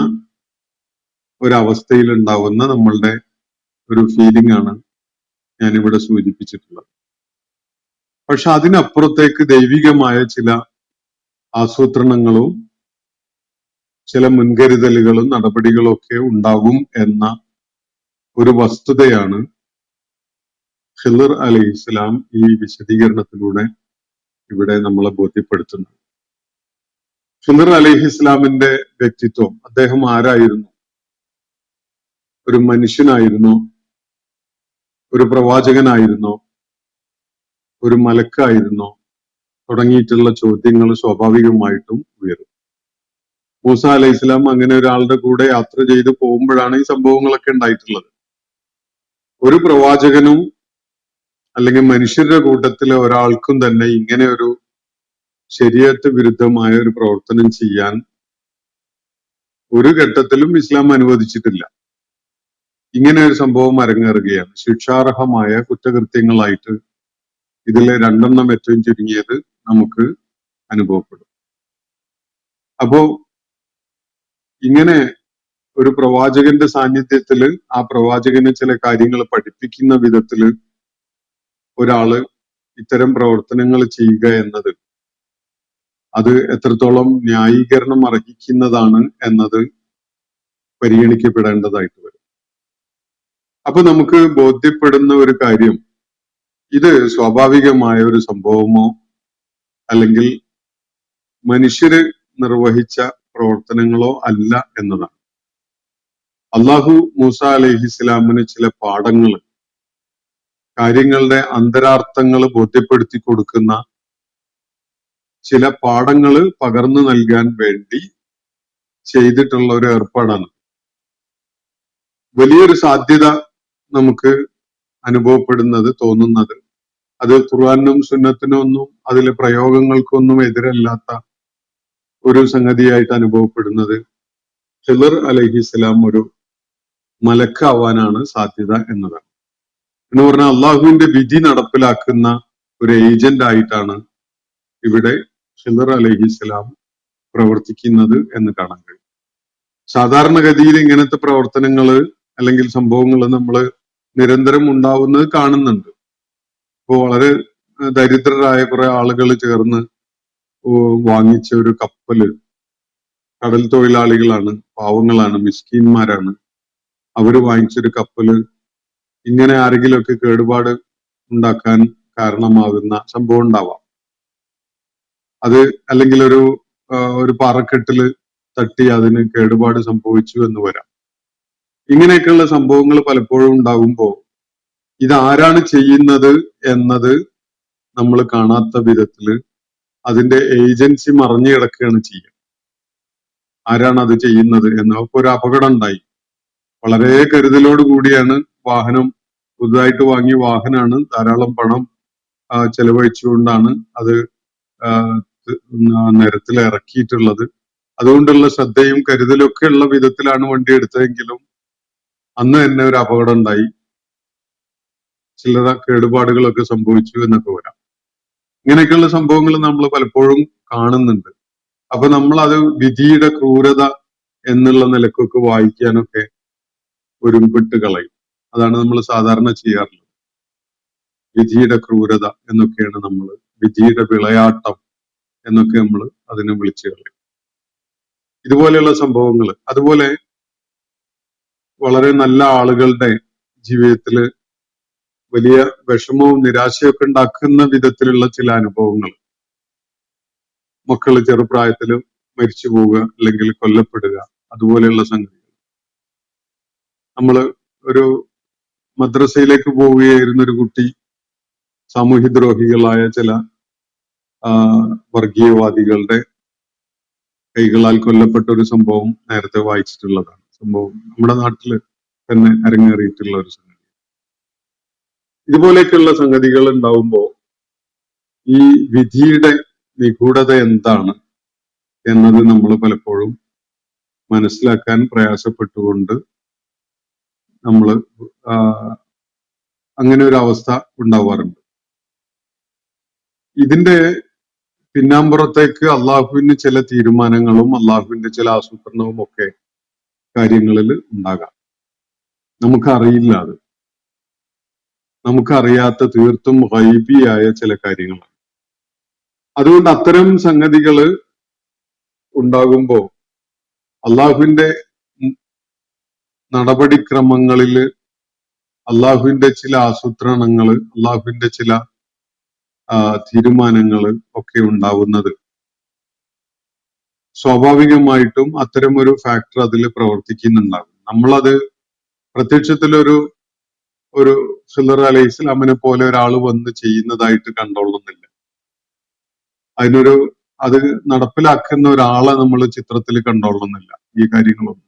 ഒരവസ്ഥയിൽ ഉണ്ടാവുന്ന നമ്മളുടെ ഒരു ഫീലിംഗ് ആണ് ഞാനിവിടെ സൂചിപ്പിച്ചിട്ടുള്ളത്. പക്ഷെ അതിനപ്പുറത്തേക്ക് ദൈവികമായ ചില ആസൂത്രണങ്ങളും ചില മുൻകരുതലുകളും നടപടികളും ഒക്കെ ഉണ്ടാകും എന്ന ഒരു വസ്തുതയാണ് ഖിളിർ അലൈഹിസ്സലാം ഈ വിശദീകരണത്തിലൂടെ ഇവിടെ നമ്മളെ ബോധ്യപ്പെടുത്തുന്നത്. ഖിളിർ അലൈഹിസ്സലാമിന്റെ വ്യക്തിത്വം, അദ്ദേഹം ആരായിരുന്നു? ഒരു മനുഷ്യനായിരുന്നോ? ഒരു പ്രവാചകനായിരുന്നോ? ഒരു മലക്കായിരുന്നോ? തുടങ്ങിയിട്ടുള്ള ചോദ്യങ്ങൾ സ്വാഭാവികമായിട്ടും ഉയരും. മൂസ അലൈഹിസ്സലാം അങ്ങനെ ഒരാളുടെ കൂടെ യാത്ര ചെയ്ത് പോകുമ്പോഴാണ് ഈ സംഭവങ്ങളൊക്കെ ഉണ്ടായിട്ടുള്ളത്. ഒരു പ്രവാചകനും അല്ലെങ്കിൽ മനുഷ്യരുടെ കൂട്ടത്തിലെ ഒരാൾക്കും തന്നെ ഇങ്ങനെ ഒരു ശരീഅത്ത് വിരുദ്ധമായ ഒരു പ്രവർത്തനം ചെയ്യാൻ ഒരു ഘട്ടത്തിലും ഇസ്ലാം അനുവദിച്ചിട്ടില്ല. ഇങ്ങനെ ഒരു സംഭവം അരങ്ങേറുകയാണ്. ശിക്ഷാർഹമായ കുറ്റകൃത്യങ്ങളായിട്ട് ഇതിലെ 2 ഏറ്റവും ചുരുങ്ങിയത് നമുക്ക് അനുഭവപ്പെടും. അപ്പോ ഇങ്ങനെ ഒരു പ്രവാചകന്റെ സാന്നിധ്യത്തിൽ ആ പ്രവാചകന് ചില കാര്യങ്ങൾ പഠിപ്പിക്കുന്ന വിധത്തിൽ ഒരാള് ഇത്തരം പ്രവർത്തനങ്ങൾ ചെയ്യുക എന്നത് അത് എത്രത്തോളം ന്യായീകരണം അർഹിക്കുന്നതാണ് എന്നത് പരിഗണിക്കപ്പെടേണ്ടതായിട്ട് വരും. അപ്പൊ നമുക്ക് ബോധ്യപ്പെടുന്ന ഒരു കാര്യം, ഇത് സ്വാഭാവികമായ ഒരു സംഭവമോ അല്ലെങ്കിൽ മനുഷ്യര് നിർവഹിച്ച പ്രവർത്തനങ്ങളോ അല്ല എന്നതാണ്. അള്ളാഹു മൂസ അലൈഹിസ്സലാമിന് ചില പാഠങ്ങൾ, കാര്യങ്ങളുടെ അന്തരാർത്ഥങ്ങൾ ബോധ്യപ്പെടുത്തി കൊടുക്കുന്ന ചില പാഠങ്ങൾ പകർന്നു നൽകാൻ വേണ്ടി ചെയ്തിട്ടുള്ള ഒരു ഏർപ്പാടാണ്. വലിയൊരു സാധ്യത നമുക്ക് അനുഭവപ്പെടുന്നത്, തോന്നുന്നത്, അത് ഖുർആനും സുന്നത്തിനും ഒന്നും അതിലെ പ്രയോഗങ്ങൾക്കൊന്നും എതിരല്ലാത്ത ഒരു സംഗതിയായിട്ട് അനുഭവപ്പെടുന്നത് ഖിളർ അലൈഹിസ്സലാം ഒരു മലക്കാവാനാണ് സാധ്യത എന്നതാണ്. എന്ന് പറഞ്ഞാൽ അള്ളാഹുവിന്റെ വിധി നടപ്പിലാക്കുന്ന ഒരു ഏജന്റ് ആയിട്ടാണ് ഇവിടെ ഖിളർ അലൈഹിസ്സലാം പ്രവർത്തിക്കുന്നത് എന്ന് കാണാൻ കഴിയും. സാധാരണഗതിയിൽ ഇങ്ങനത്തെ പ്രവർത്തനങ്ങള് അല്ലെങ്കിൽ സംഭവങ്ങൾ നമ്മൾ നിരന്തരം ഉണ്ടാവുന്നത് കാണുന്നുണ്ട്. ഇപ്പോ വളരെ ദരിദ്രരായ കുറെ ആളുകൾ ചേർന്ന് വാങ്ങിച്ച ഒരു കപ്പല്, കടൽ തൊഴിലാളികളാണ്, പാവങ്ങളാണ്, മിസ്കീന്മാരാണ്, അവര് വാങ്ങിച്ചൊരു കപ്പല് ഇങ്ങനെ ആരെങ്കിലുമൊക്കെ കേടുപാട് ഉണ്ടാക്കാൻ കാരണമാകുന്ന സംഭവം ഉണ്ടാവാം. അത് അല്ലെങ്കിൽ ഒരു പാറക്കെട്ടില് തട്ടി അതിന് കേടുപാട് സംഭവിച്ചു എന്ന് വരാം. ഇങ്ങനെയൊക്കെയുള്ള സംഭവങ്ങൾ പലപ്പോഴും ഉണ്ടാകുമ്പോൾ ഇതാരാണ് ചെയ്യുന്നത് എന്നത് നമ്മൾ കാണാത്ത വിധത്തില് അതിന്റെ ഏജൻസി മറഞ്ഞു കിടക്കുകയാണ് ചെയ്യുക. ആരാണ് അത് ചെയ്യുന്നത് എന്ന്. അപ്പൊ ഒരു അപകടം ഉണ്ടായി. വളരെ കരുതലോട് കൂടിയാണ് വാഹനം, പുതുതായിട്ട് വാങ്ങിയ വാഹനമാണ്, ധാരാളം പണം ചെലവഴിച്ചുകൊണ്ടാണ് അത് നിരത്തിൽ ഇറക്കിയിട്ടുള്ളത്. അതുകൊണ്ടുള്ള ശ്രദ്ധയും കരുതലും ഒക്കെ ഉള്ള വിധത്തിലാണ് വണ്ടി എടുത്തതെങ്കിലും അന്ന് തന്നെ ഒരു അപകടം ഉണ്ടായി, ചില്ലറ കേടുപാടുകളൊക്കെ സംഭവിച്ചു എന്നൊക്കെ വരാം. ഇങ്ങനെയൊക്കെയുള്ള സംഭവങ്ങൾ നമ്മൾ പലപ്പോഴും കാണുന്നുണ്ട്. അപ്പൊ നമ്മൾ അത് വിധിയുടെ ക്രൂരത എന്നുള്ള നിലക്കൊക്കെ വായിക്കാനൊക്കെ ഒരുമ്പിട്ട് കളയും. അതാണ് നമ്മൾ സാധാരണ ചെയ്യാറുള്ളത്. വിധിയുടെ ക്രൂരത എന്നൊക്കെയാണ് നമ്മൾ, വിധിയുടെ വിളയാട്ടം എന്നൊക്കെ നമ്മൾ അതിനെ വിളിച്ചു കളയും. ഇതുപോലെയുള്ള സംഭവങ്ങൾ, അതുപോലെ വളരെ നല്ല ആളുകളുടെ ജീവിതത്തില് വലിയ വിഷമവും നിരാശയൊക്കെ ഉണ്ടാക്കുന്ന വിധത്തിലുള്ള ചില അനുഭവങ്ങൾ, മക്കള് ചെറുപ്രായത്തിൽ മരിച്ചു പോവുക അല്ലെങ്കിൽ കൊല്ലപ്പെടുക, അതുപോലെയുള്ള സംഗതികൾ. നമ്മള് ഒരു മദ്രസയിലേക്ക് പോവുകയായിരുന്ന ഒരു കുട്ടി സാമൂഹ്യദ്രോഹികളായ ചില വർഗീയവാദികളുടെ കൈകളാൽ കൊല്ലപ്പെട്ട ഒരു സംഭവം നേരത്തെ വായിച്ചിട്ടുള്ളതാണ്. സംഭവം നമ്മുടെ നാട്ടില് തന്നെ അരങ്ങേറിയിട്ടുള്ള ഒരു സംഗതി. ഇതുപോലെയൊക്കെയുള്ള സംഗതികൾ ഉണ്ടാവുമ്പോൾ ഈ വിധിയുടെ നിഗൂഢത എന്താണ് എന്നത് നമ്മൾ പലപ്പോഴും മനസ്സിലാക്കാൻ പ്രയാസപ്പെട്ടുകൊണ്ട് നമ്മൾ അങ്ങനെ ഒരു അവസ്ഥ ഉണ്ടാവാറുണ്ട്. ഇതിന്റെ പിന്നാമ്പുറത്തേക്ക് അള്ളാഹുവിന് ചില തീരുമാനങ്ങളും അള്ളാഹുവിന്റെ ചില ആസൂത്രണവും ഒക്കെ കാര്യങ്ങളിൽ ഉണ്ടാകാം. നമുക്കറിയില്ല. അത് നമുക്കറിയാത്ത തീർത്തും ഗൈബിയായ ചില കാര്യങ്ങളാണ്. അതുകൊണ്ട് അത്തരം സംഗതികള് ഉണ്ടാകുമ്പോൾ അള്ളാഹുവിന്റെ നടപടിക്രമങ്ങളില് അള്ളാഹുവിന്റെ ചില ആസൂത്രണങ്ങള്, അള്ളാഹുവിന്റെ ചില തീരുമാനങ്ങള് ഒക്കെ ഉണ്ടാവുന്നത് സ്വാഭാവികമായിട്ടും അത്തരം ഒരു ഫാക്ടർ അതിൽ പ്രവർത്തിക്കുന്നുണ്ടാകും. നമ്മളത് പ്രത്യക്ഷത്തിലൊരു ഖിളർ അലൈഹി ഇസ്ലാമിനെ പോലെ ഒരാൾ വന്ന് ചെയ്യുന്നതായിട്ട് കണ്ടോളുന്നില്ല. അത് നടപ്പിലാക്കുന്ന ഒരാളെ നമ്മൾ ചിത്രത്തിൽ കണ്ടോളുന്നില്ല ഈ കാര്യങ്ങളൊന്നും.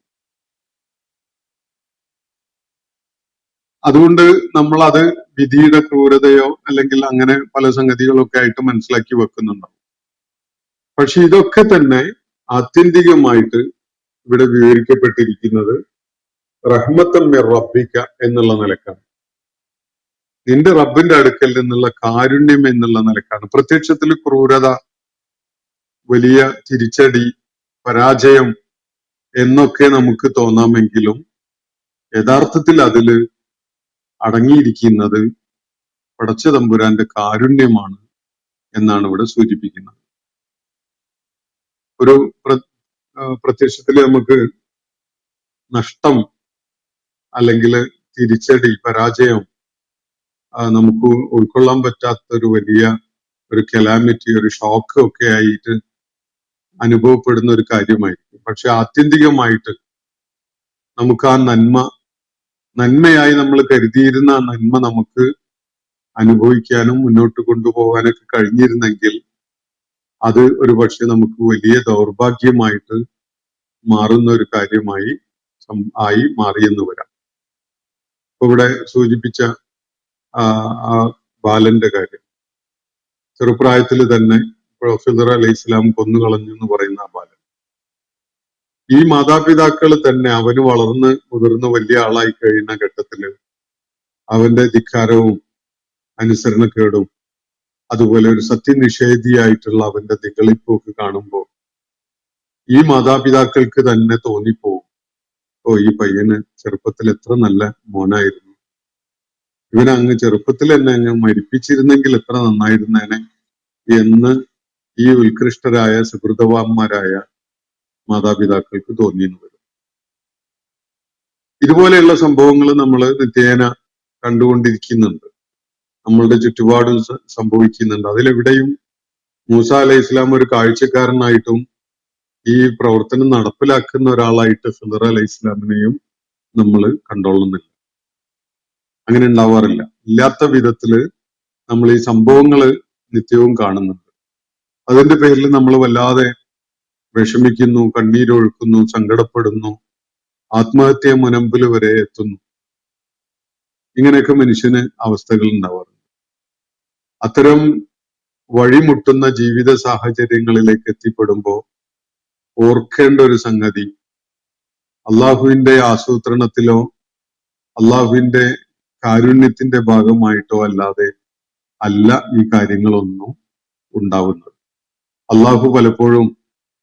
അതുകൊണ്ട് നമ്മൾ അത് വിധിയുടെ ക്രൂരതയോ അല്ലെങ്കിൽ അങ്ങനെ പല സംഗതികളൊക്കെ ആയിട്ട് മനസ്സിലാക്കി വെക്കുന്നുണ്ടാവും. പക്ഷെ ഇതൊക്കെ തന്നെ ആത്യന്തികമായിട്ട് ഇവിടെ വിവരിക്കപ്പെട്ടിരിക്കുന്നത് റഹ്മത്തൻ മിർ റബ്ബിക എന്നുള്ള നിലക്കാണ്. നിന്റെ റബ്ബിന്റെ അടുക്കൽ നിന്നുള്ള കാരുണ്യം എന്നുള്ള നിലക്കാണ്. പ്രത്യക്ഷത്തിൽ ക്രൂരത, വലിയ തിരിച്ചടി, പരാജയം എന്നൊക്കെ നമുക്ക് തോന്നാമെങ്കിലും യഥാർത്ഥത്തിൽ അതില് അടങ്ങിയിരിക്കുന്നത് പടച്ച തമ്പുരാന്റെ കാരുണ്യമാണ് എന്നാണ് ഇവിടെ സൂചിപ്പിക്കുന്നത്. ഒരു പ്രത്യക്ഷത്തില് നമുക്ക് നഷ്ടം അല്ലെങ്കിൽ തിരിച്ചടി, പരാജയം നമുക്ക് ഉൾക്കൊള്ളാൻ പറ്റാത്ത ഒരു വലിയ ഒരു കെലാമിറ്റി, ഒരു ഷോക്ക് ഒക്കെ ആയിട്ട് അനുഭവപ്പെടുന്ന ഒരു കാര്യമായിരിക്കും. പക്ഷെ ആത്യന്തികമായിട്ട് നമുക്ക് ആ നന്മയായി നമ്മൾ കരുതിയിരുന്ന ആ നന്മ നമുക്ക് അനുഭവിക്കാനും മുന്നോട്ട് കൊണ്ടുപോകാനൊക്കെ കഴിഞ്ഞിരുന്നെങ്കിൽ അത് ഒരു പക്ഷെ നമുക്ക് വലിയ ദൗർഭാഗ്യമായിട്ട് മാറുന്ന ഒരു കാര്യമായി മാറിയെന്ന് വരാം. ഇപ്പൊ ഇവിടെ സൂചിപ്പിച്ച ആ ബാലന്റെ കാര്യം, ചെറുപ്രായത്തിൽ തന്നെ ഖിദർ അലൈഹി ഇസ്ലാം കൊന്നുകളഞ്ഞു എന്ന് പറയുന്ന ആ ബാലൻ. ഈ മാതാപിതാക്കൾ തന്നെ അവന് വളർന്ന് മുതിർന്ന് വലിയ ആളായി കഴിയുന്ന ഘട്ടത്തില് അവന്റെ ധിക്കാരവും അനുസരണക്കേടും അതുപോലെ ഒരു സത്യനിഷേധിയായിട്ടുള്ള അവന്റെ നിഗളിപ്പൊക്കെ കാണുമ്പോൾ ഈ മാതാപിതാക്കൾക്ക് തന്നെ തോന്നിപ്പോവും, ഓ ഈ പയ്യന് ചെറുപ്പത്തിൽ എത്ര നല്ല മോനായിരുന്നു, ഇവനെ അങ്ങ് ചെറുപ്പത്തിൽ തന്നെ അങ്ങ് മരിപ്പിച്ചിരുന്നെങ്കിൽ എത്ര നന്നായിരുന്നേനെ എന്ന് ഈ ഉത്കൃഷ്ടരായ സുഹൃതവാന്മാരായ മാതാപിതാക്കൾക്ക് തോന്നിയെന്ന് വരും. ഇതുപോലെയുള്ള സംഭവങ്ങൾ നമ്മൾ നിത്യേന കണ്ടുകൊണ്ടിരിക്കുന്നുണ്ട്, നമ്മളുടെ ചുറ്റുപാടും സംഭവിക്കുന്നുണ്ട്. അതിലെവിടെയും മൂസ അലൈഹി ഇസ്ലാം ഒരു കാഴ്ചക്കാരനായിട്ടും ഈ പ്രവർത്തനം നടപ്പിലാക്കുന്ന ഒരാളായിട്ട് ഖിദർ അലൈഹി ഇസ്ലാമിനെയും നമ്മൾ കണ്ടോളുന്നില്ല. അങ്ങനെ ഉണ്ടാവാറില്ല. ഇല്ലാത്ത വിധത്തില് നമ്മൾ ഈ സംഭവങ്ങൾ നിത്യവും കാണുന്നുണ്ട്. അതിന്റെ പേരിൽ നമ്മൾ വല്ലാതെ വിഷമിക്കുന്നു, കണ്ണീരൊഴുക്കുന്നു, സങ്കടപ്പെടുന്നു, ആത്മഹത്യ മുനമ്പിൽ വരെ എത്തുന്നു. ഇങ്ങനെയൊക്കെ മനുഷ്യന് അവസ്ഥകൾ ഉണ്ടാവാറുണ്ട്. അത്തരം വഴിമുട്ടുന്ന ജീവിത സാഹചര്യങ്ങളിലേക്ക് എത്തിപ്പെടുമ്പോൾ ഓർക്കേണ്ട ഒരു സംഗതി, അള്ളാഹുവിന്റെ ആസൂത്രണത്തിലോ അള്ളാഹുവിന്റെ കാരുണ്യത്തിന്റെ ഭാഗമായിട്ടോ അല്ലാതെ അല്ല ഈ കാര്യങ്ങളൊന്നും ഉണ്ടാവുന്നത്. അള്ളാഹു പലപ്പോഴും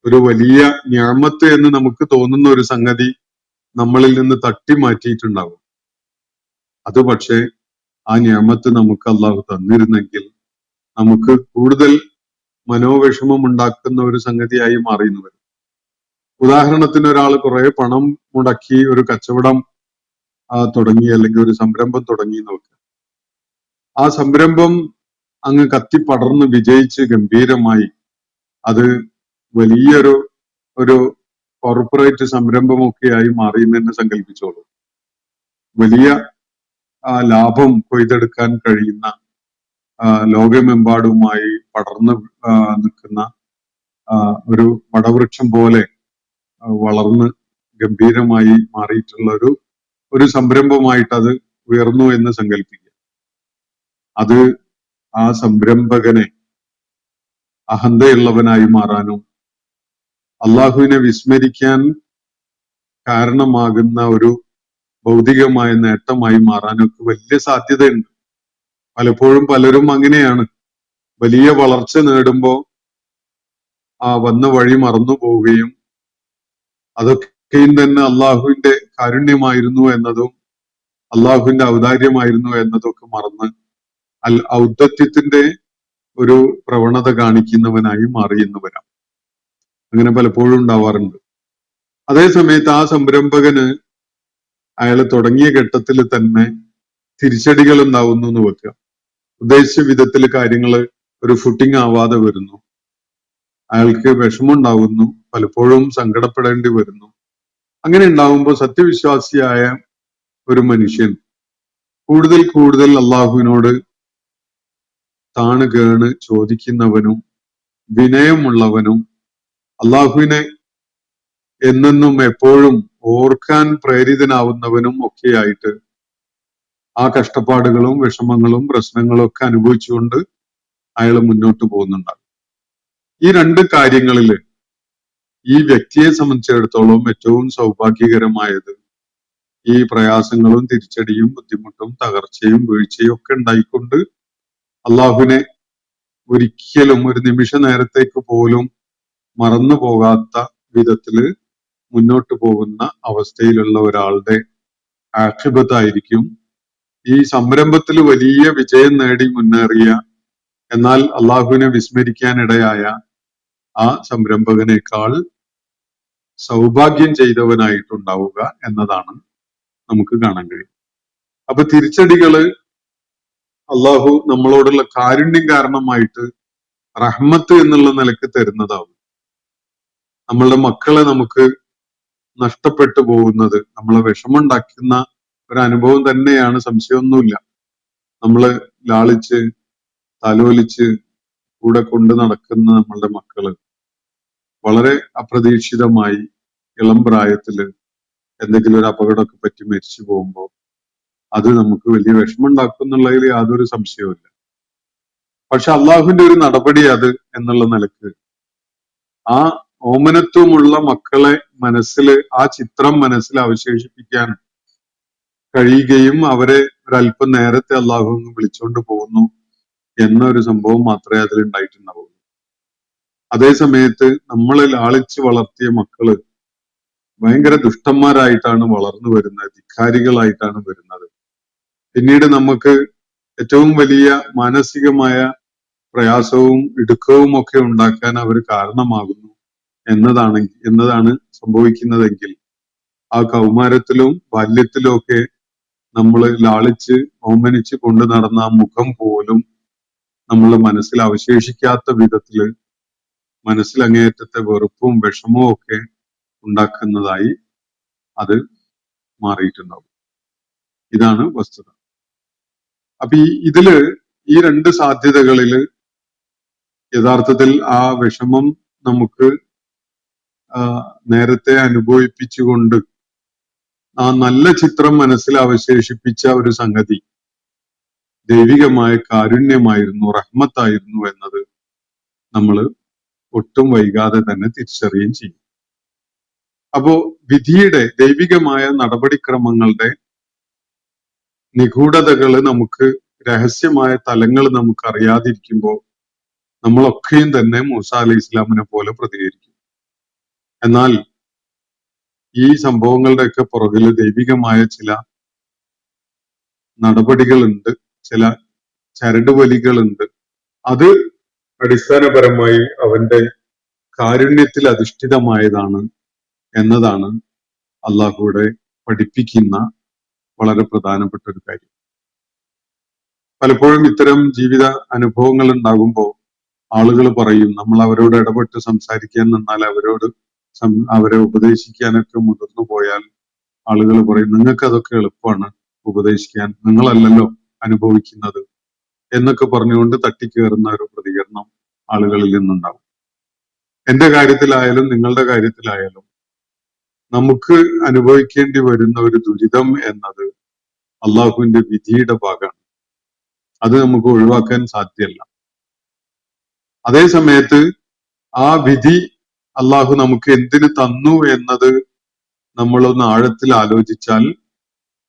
ഒരു വലിയ നിഅമത്ത് എന്ന് നമുക്ക് തോന്നുന്ന ഒരു സംഗതി നമ്മളിൽ നിന്ന് തട്ടി മാറ്റിയിട്ടുണ്ടാകും. അത് പക്ഷേ ആ നിഅമത്ത് നമുക്ക് അള്ളാഹു തന്നിരുന്നെങ്കിൽ നമുക്ക് കൂടുതൽ മനോവിഷമം ഉണ്ടാക്കുന്ന ഒരു സംഗതിയായി മാറിയെന്ന് വരും. ഉദാഹരണത്തിന് ഒരാൾ കുറെ പണം മുടക്കി ഒരു കച്ചവടം തുടങ്ങി, അല്ലെങ്കിൽ ഒരു സംരംഭം തുടങ്ങി നോക്കുക. ആ സംരംഭം അങ്ങ് കത്തിപ്പടർന്ന് വിജയിച്ച് ഗംഭീരമായി അത് വലിയൊരു ഒരു കോർപ്പറേറ്റ് സംരംഭമൊക്കെയായി മാറിയെന്ന് തന്നെ സങ്കല്പിച്ചോളൂ. വലിയ ലാഭം കൊയ്തെടുക്കാൻ കഴിയുന്ന ലോകമെമ്പാടുമായി പടർന്ന് നിൽക്കുന്ന ഒരു പടവൃക്ഷം പോലെ വളർന്ന് ഗംഭീരമായി മാറിയിട്ടുള്ള ഒരു സംരംഭമായിട്ട് അത് ഉയർന്നു എന്ന് സങ്കല്പിക്കുക. അത് ആ സംരംഭകനെ അഹന്തയുള്ളവനായി മാറാനും അള്ളാഹുവിനെ വിസ്മരിക്കാൻ കാരണമാകുന്ന ഒരു ഭൗതികമായ നേട്ടമായി മാറാനൊക്കെ വലിയ സാധ്യതയുണ്ട്. പലപ്പോഴും പലരും അങ്ങനെയാണ്, വലിയ വളർച്ച നേടുമ്പോൾ വന്ന വഴി മറന്നു പോവുകയും അതൊക്കെയും തന്നെ അള്ളാഹുവിന്റെ കാരുണ്യമായിരുന്നു എന്നതും അള്ളാഹുവിന്റെ ഔദാര്യമായിരുന്നു എന്നതൊക്കെ മറന്ന് ഔദ്ധത്യത്തിന്റെ ഒരു പ്രവണത കാണിക്കുന്നവനായി മാറിയെന്ന് വരാം. അങ്ങനെ പലപ്പോഴും ഉണ്ടാവാറുണ്ട്. അതേ സമയത്ത് ആ സംരംഭകന് അയാൾ തുടങ്ങിയ ഘട്ടത്തിൽ തന്നെ തിരിച്ചടികൾ ഉണ്ടാവുന്നു എന്ന് വെക്കുക. ഉദ്ദേശിച്ച വിധത്തിൽ കാര്യങ്ങൾ ഒരു ഫുട്ടിങ് ആവാതെ വരുന്നു, അയാൾക്ക് വിഷമമുണ്ടാവുന്നു, പലപ്പോഴും സങ്കടപ്പെടേണ്ടി വരുന്നു. അങ്ങനെ ഉണ്ടാവുമ്പോൾ സത്യവിശ്വാസിയായ ഒരു മനുഷ്യൻ കൂടുതൽ കൂടുതൽ അള്ളാഹുവിനോട് താണ് കേണ് ചോദിക്കുന്നവനും വിനയമുള്ളവനും അള്ളാഹുവിനെ എന്നെന്നും എപ്പോഴും ഓർക്കാൻ പ്രേരിതനാവുന്നവനും ഒക്കെയായിട്ട് ആ കഷ്ടപ്പാടുകളും വിഷമങ്ങളും പ്രശ്നങ്ങളും ഒക്കെ അനുഭവിച്ചുകൊണ്ട് അയാൾ മുന്നോട്ട് പോകുന്നുണ്ടാകും. ഈ രണ്ട് കാര്യങ്ങളിൽ ഈ വ്യക്തിയെ സംബന്ധിച്ചിടത്തോളം ഏറ്റവും സൗഭാഗ്യകരമായത് ഈ പ്രയാസങ്ങളും തിരിച്ചടിയും ബുദ്ധിമുട്ടും തകർച്ചയും വീഴ്ചയും ഒക്കെ ഉണ്ടായിക്കൊണ്ട് അള്ളാഹുവിനെ ഒരിക്കലും ഒരു നിമിഷ നേരത്തേക്ക് പോലും മറന്നു പോകാത്ത വിധത്തില് മുന്നോട്ട് പോകുന്ന അവസ്ഥയിലുള്ള ഒരാളുടെ ആഖിബത്തായിരിക്കും ഈ സംരംഭത്തിൽ വലിയ വിജയം നേടി മുന്നേറിയ എന്നാൽ അള്ളാഹുവിനെ വിസ്മരിക്കാനിടയായ ആ സംരംഭകനേക്കാൾ സൗഭാഗ്യം ചെയ്തവനായിട്ടുണ്ടാവുക എന്നതാണ് നമുക്ക് കാണാൻ കഴിയും. അപ്പൊ തിരിച്ചടികള് അള്ളാഹു നമ്മളോടുള്ള കാരുണ്യം കാരണമായിട്ട് റഹ്മത്ത് എന്നുള്ള നിലക്ക് തരുന്നതാവും. നമ്മളുടെ മക്കളെ നമുക്ക് നഷ്ടപ്പെട്ടു പോകുന്നത് നമ്മളെ വിഷമുണ്ടാക്കുന്ന ഒരു അനുഭവം തന്നെയാണ്, സംശയമൊന്നുമില്ല. നമ്മള് ലാളിച്ച് താലോലിച്ച് കൂടെ കൊണ്ട് നടക്കുന്ന നമ്മളുടെ മക്കള് വളരെ അപ്രതീക്ഷിതമായി ഇളം പ്രായത്തില് എന്തെങ്കിലും ഒരു അപകടമൊക്കെ പറ്റി മരിച്ചു പോകുമ്പോൾ അത് നമുക്ക് വലിയ വിഷമമുണ്ടാക്കും എന്നുള്ളതിൽ യാതൊരു സംശയവുമില്ല. പക്ഷെ അള്ളാഹുവിന്റെ ഒരു നടപടി അത് എന്നുള്ള നിലക്ക് ആ ഓമനത്വമുള്ള മക്കളെ മനസ്സിൽ ആ ചിത്രം മനസ്സിൽ അവശേഷിപ്പിക്കാൻ കഴിയുകയും അവരെ ഒരല്പം നേരത്തെ അള്ളാഹു വിളിച്ചുകൊണ്ട് പോകുന്നു എന്നൊരു സംഭവം മാത്രമേ അതിൽ ഉണ്ടായിട്ടുണ്ടാവുള്ളൂ. അതേ സമയത്ത് നമ്മളെ ലാളിച്ച് വളർത്തിയ മക്കള് ഭയങ്കര ദുഷ്ടന്മാരായിട്ടാണ് വളർന്നു വരുന്നത്, ധിക്കാരികളായിട്ടാണ് വരുന്നത്. പിന്നീട് നമുക്ക് ഏറ്റവും വലിയ മാനസികമായ പ്രയാസവും ഇടുക്കവും ഒക്കെ ഉണ്ടാക്കാൻ അവർ കാരണമാകുന്നു എന്നതാണ് സംഭവിക്കുന്നതെങ്കിൽ ആ കൗമാരത്തിലും ബാല്യത്തിലും ഒക്കെ നമ്മൾ ലാളിച്ച് ഓമനിച്ച് കൊണ്ടു നടന്ന ആ മുഖം പോലും നമ്മൾ മനസ്സിൽ അവശേഷിക്കാത്ത വിധത്തില് മനസ്സിൽ അങ്ങേയറ്റത്തെ വെറുപ്പും വിഷമവും ഒക്കെ ഉണ്ടാക്കുന്നതായി അത് മാറിയിട്ടുണ്ടാവും. ഇതാണ് വസ്തുത. അപ്പൊ ഇതില് ഈ രണ്ട് സാധ്യതകളില് യഥാർത്ഥത്തിൽ ആ വിഷമം നമുക്ക് നേരത്തെ അനുഭവിപ്പിച്ചുകൊണ്ട് ആ നല്ല ചിത്രം മനസ്സിൽ അവശേഷിപ്പിച്ച ഒരു സംഗതി ദൈവികമായ കാരുണ്യമായിരുന്നു, റഹ്മത്തായിരുന്നു എന്നത് നമ്മൾ ഒട്ടും വൈകാതെ തന്നെ തിരിച്ചറിയുകയും ചെയ്യും. അപ്പോ വിധിയുടെ ദൈവികമായ നടപടിക്രമങ്ങളുടെ നിഗൂഢതകള് നമുക്ക്, രഹസ്യമായ തലങ്ങൾ നമുക്ക് അറിയാതിരിക്കുമ്പോൾ നമ്മളൊക്കെയും തന്നെ മൂസ അലൈഹി ഇസ്ലാമിനെ പോലെ പ്രതികരിക്കും. എന്നാൽ ഈ സംഭവങ്ങളുടെയൊക്കെ പുറകില് ദൈവികമായ ചില നടപടികളുണ്ട്, ചില ചരടുവലികളുണ്ട്. അത് അടിസ്ഥാനപരമായി അവന്റെ കാരുണ്യത്തിൽ അധിഷ്ഠിതമായതാണ് എന്നതാണ് അള്ളാഹുവിടെ പഠിപ്പിക്കുന്ന വളരെ പ്രധാനപ്പെട്ട ഒരു കാര്യം. പലപ്പോഴും ഇത്തരം ജീവിത അനുഭവങ്ങൾ ഉണ്ടാകുമ്പോൾ ആളുകൾ പറയും, നമ്മൾ അവരോട് ഇടപെട്ട് സംസാരിക്കാൻ നിന്നാൽ അവരെ ഉപദേശിക്കാനൊക്കെ മുതിർന്നു പോയാൽ ആളുകൾ പറയും, നിങ്ങൾക്ക് അതൊക്കെ എളുപ്പമാണ് ഉപദേശിക്കാൻ, നിങ്ങളല്ലല്ലോ അനുഭവിക്കുന്നത് എന്നൊക്കെ പറഞ്ഞുകൊണ്ട് തട്ടിക്കേറുന്ന ഒരു പ്രതികരണം ആളുകളിൽ നിന്നുണ്ടാവും. എന്റെ കാര്യത്തിലായാലും നിങ്ങളുടെ കാര്യത്തിലായാലും നമുക്ക് അനുഭവിക്കേണ്ടി വരുന്ന ഒരു ദുരിതം എന്നത് അള്ളാഹുവിന്റെ വിധിയുടെ ഭാഗമാണ്. അത് നമുക്ക് ഒഴിവാക്കാൻ സാധ്യമല്ല. അതേ സമയത്ത് ആ വിധി അള്ളാഹു നമുക്ക് എന്തിന് തന്നു എന്നത് നമ്മളൊന്ന് ആഴത്തിൽ ആലോചിച്ചാൽ